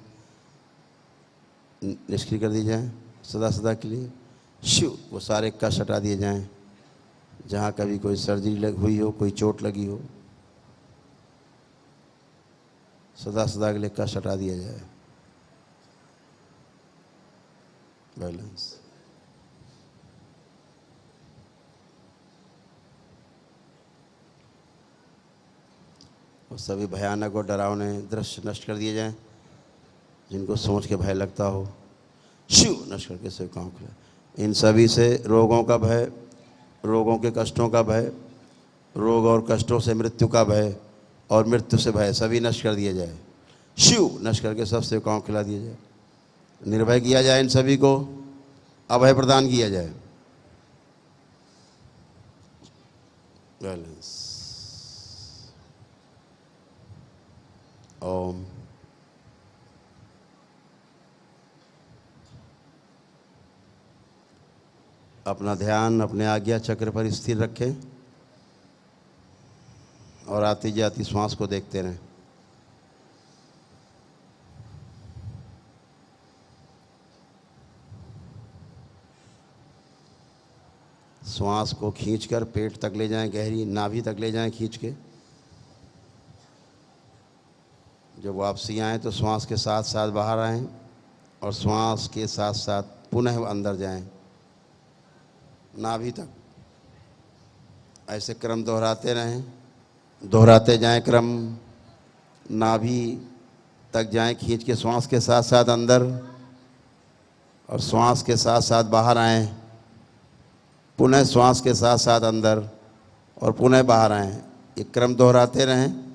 निष्क्रिय कर दिए जाए सदा सदा के लिए। शिव, वो सारे कष्ट हटा दिए जाएं जहाँ कभी कोई सर्जरी हुई हो, कोई चोट लगी हो, सदा सदा के लिए कष्ट हटा दिया जाए। बैलेंस। और सभी भयानक और डरावने दृश्य नष्ट कर दिए जाएं जिनको सोच के भय लगता हो। शिव, नष्ट करके सेवकाओं को। इन सभी से रोगों का भय, रोगों के कष्टों का भय, रोग और कष्टों से मृत्यु का भय और मृत्यु से भय सभी नष्ट कर दिए जाए। शिव, नष्ट करके सब सेवकाओं खिला दिया जाए। निर्भय किया जाए, इन सभी को अभय प्रदान किया जाए। बैलेंस। ओम अपना ध्यान अपने आज्ञा चक्र पर स्थिर रखें और आती जाती श्वास को देखते रहें। श्वास को खींचकर पेट तक ले जाएं, गहरी नाभि तक ले जाएं खींच के। जब वापसी आएँ तो श्वास के साथ साथ बाहर आएं और श्वास के साथ साथ पुनः अंदर जाएं नाभि तक। ऐसे क्रम दोहराते रहें, दोहराते जाएं क्रम। नाभि तक जाएं खींच के श्वास के साथ साथ अंदर और श्वास के साथ साथ बाहर आएं, पुनः श्वास के साथ साथ अंदर और पुनः बाहर आएं। ये क्रम दोहराते रहें।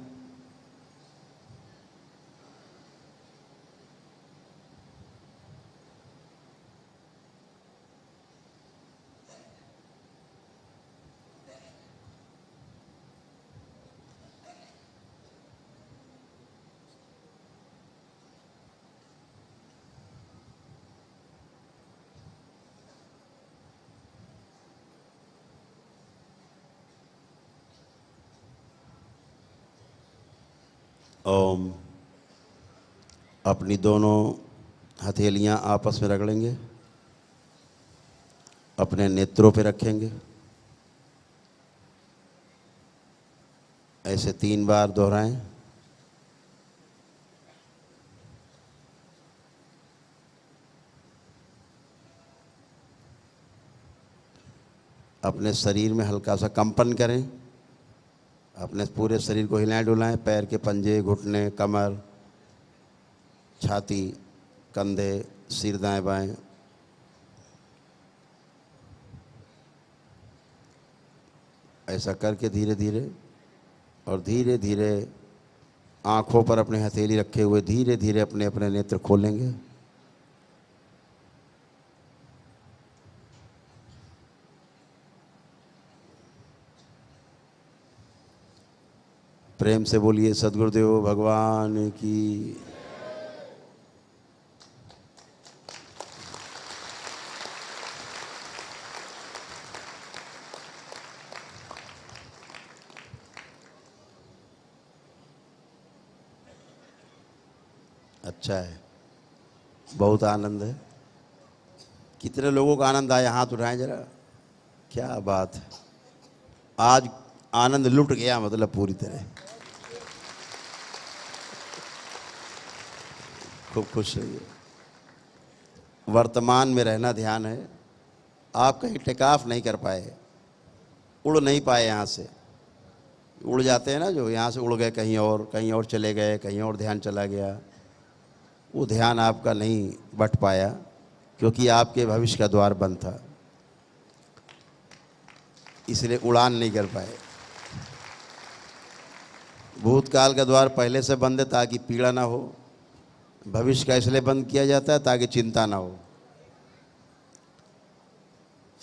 ओम। अपनी दोनों हथेलियां आपस में रगड़ेंगे, अपने नेत्रों पे रखेंगे। ऐसे 3 बार दोहराएं। अपने शरीर में हल्का सा कंपन करें, अपने पूरे शरीर को हिलाएं डुलाएं, पैर के पंजे, घुटने, कमर, छाती, कंधे, सिर दाएं बाएं। ऐसा करके धीरे धीरे और धीरे धीरे आँखों पर अपने हथेली रखे हुए धीरे धीरे अपने अपने नेत्र खोलेंगे। प्रेम से बोलिए सद्गुरुदेव भगवान की। अच्छा है, बहुत आनंद है। कितने लोगों का आनंद आया, हाथ उठाएं जरा। क्या बात है, आज आनंद लुट गया, मतलब पूरी तरह। खूब खुश रहिए। वर्तमान में रहना ध्यान है। आप कहीं टेकऑफ नहीं कर पाए, उड़ नहीं पाए। यहाँ से उड़ जाते हैं ना, जो यहाँ से उड़ गए कहीं और चले गए, कहीं और ध्यान चला गया, वो ध्यान आपका नहीं बट पाया क्योंकि आपके भविष्य का द्वार बंद था, इसलिए उड़ान नहीं कर पाए। भूतकाल का द्वार पहले से बंद है ताकि पीड़ा ना हो, भविष्य का इसलिए बंद किया जाता है ताकि चिंता ना हो।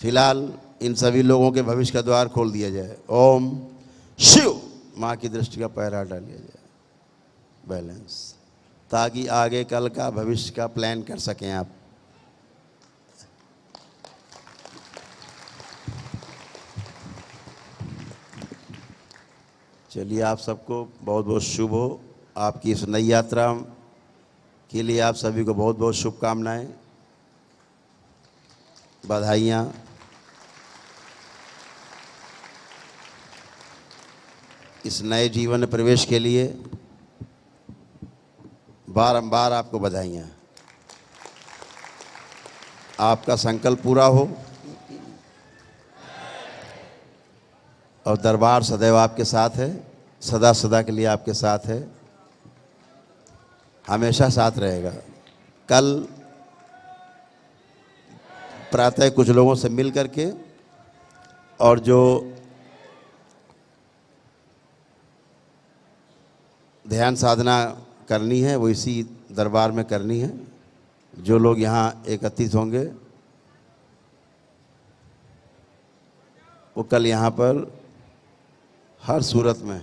फिलहाल इन सभी लोगों के भविष्य का द्वार खोल दिया जाए। ओम शिव, माँ की दृष्टि का पहरा डाल दिया जाए, बैलेंस, ताकि आगे कल का भविष्य का प्लान कर सकें आप। चलिए, आप सबको बहुत बहुत शुभ हो। आपकी इस नई यात्रा के लिए आप सभी को बहुत बहुत शुभकामनाएं, बधाइयाँ। इस नए जीवन में प्रवेश के लिए बारंबार आपको बधाइयाँ। आपका संकल्प पूरा हो और दरबार सदैव आपके साथ है, सदा सदा के लिए आपके साथ है, हमेशा साथ रहेगा। कल प्रातः कुछ लोगों से मिल करके और जो ध्यान साधना करनी है वो इसी दरबार में करनी है। जो लोग यहाँ एकत्रित होंगे वो कल यहाँ पर हर सूरत में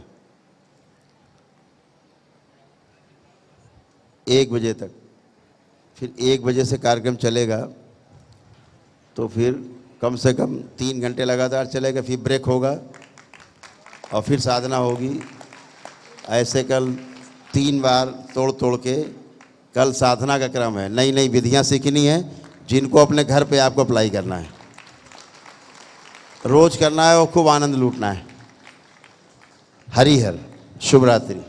1 बजे तक, फिर 1 बजे से कार्यक्रम चलेगा तो फिर कम से कम 3 घंटे लगातार चलेगा, फिर ब्रेक होगा और फिर साधना होगी। ऐसे कल 3 बार तोड़ के कल साधना का क्रम है। नई नई विधियां सीखनी है जिनको अपने घर पे आपको अप्लाई करना है, रोज करना है और खूब आनंद लूटना है। हरि हर, शुभ रात्रि।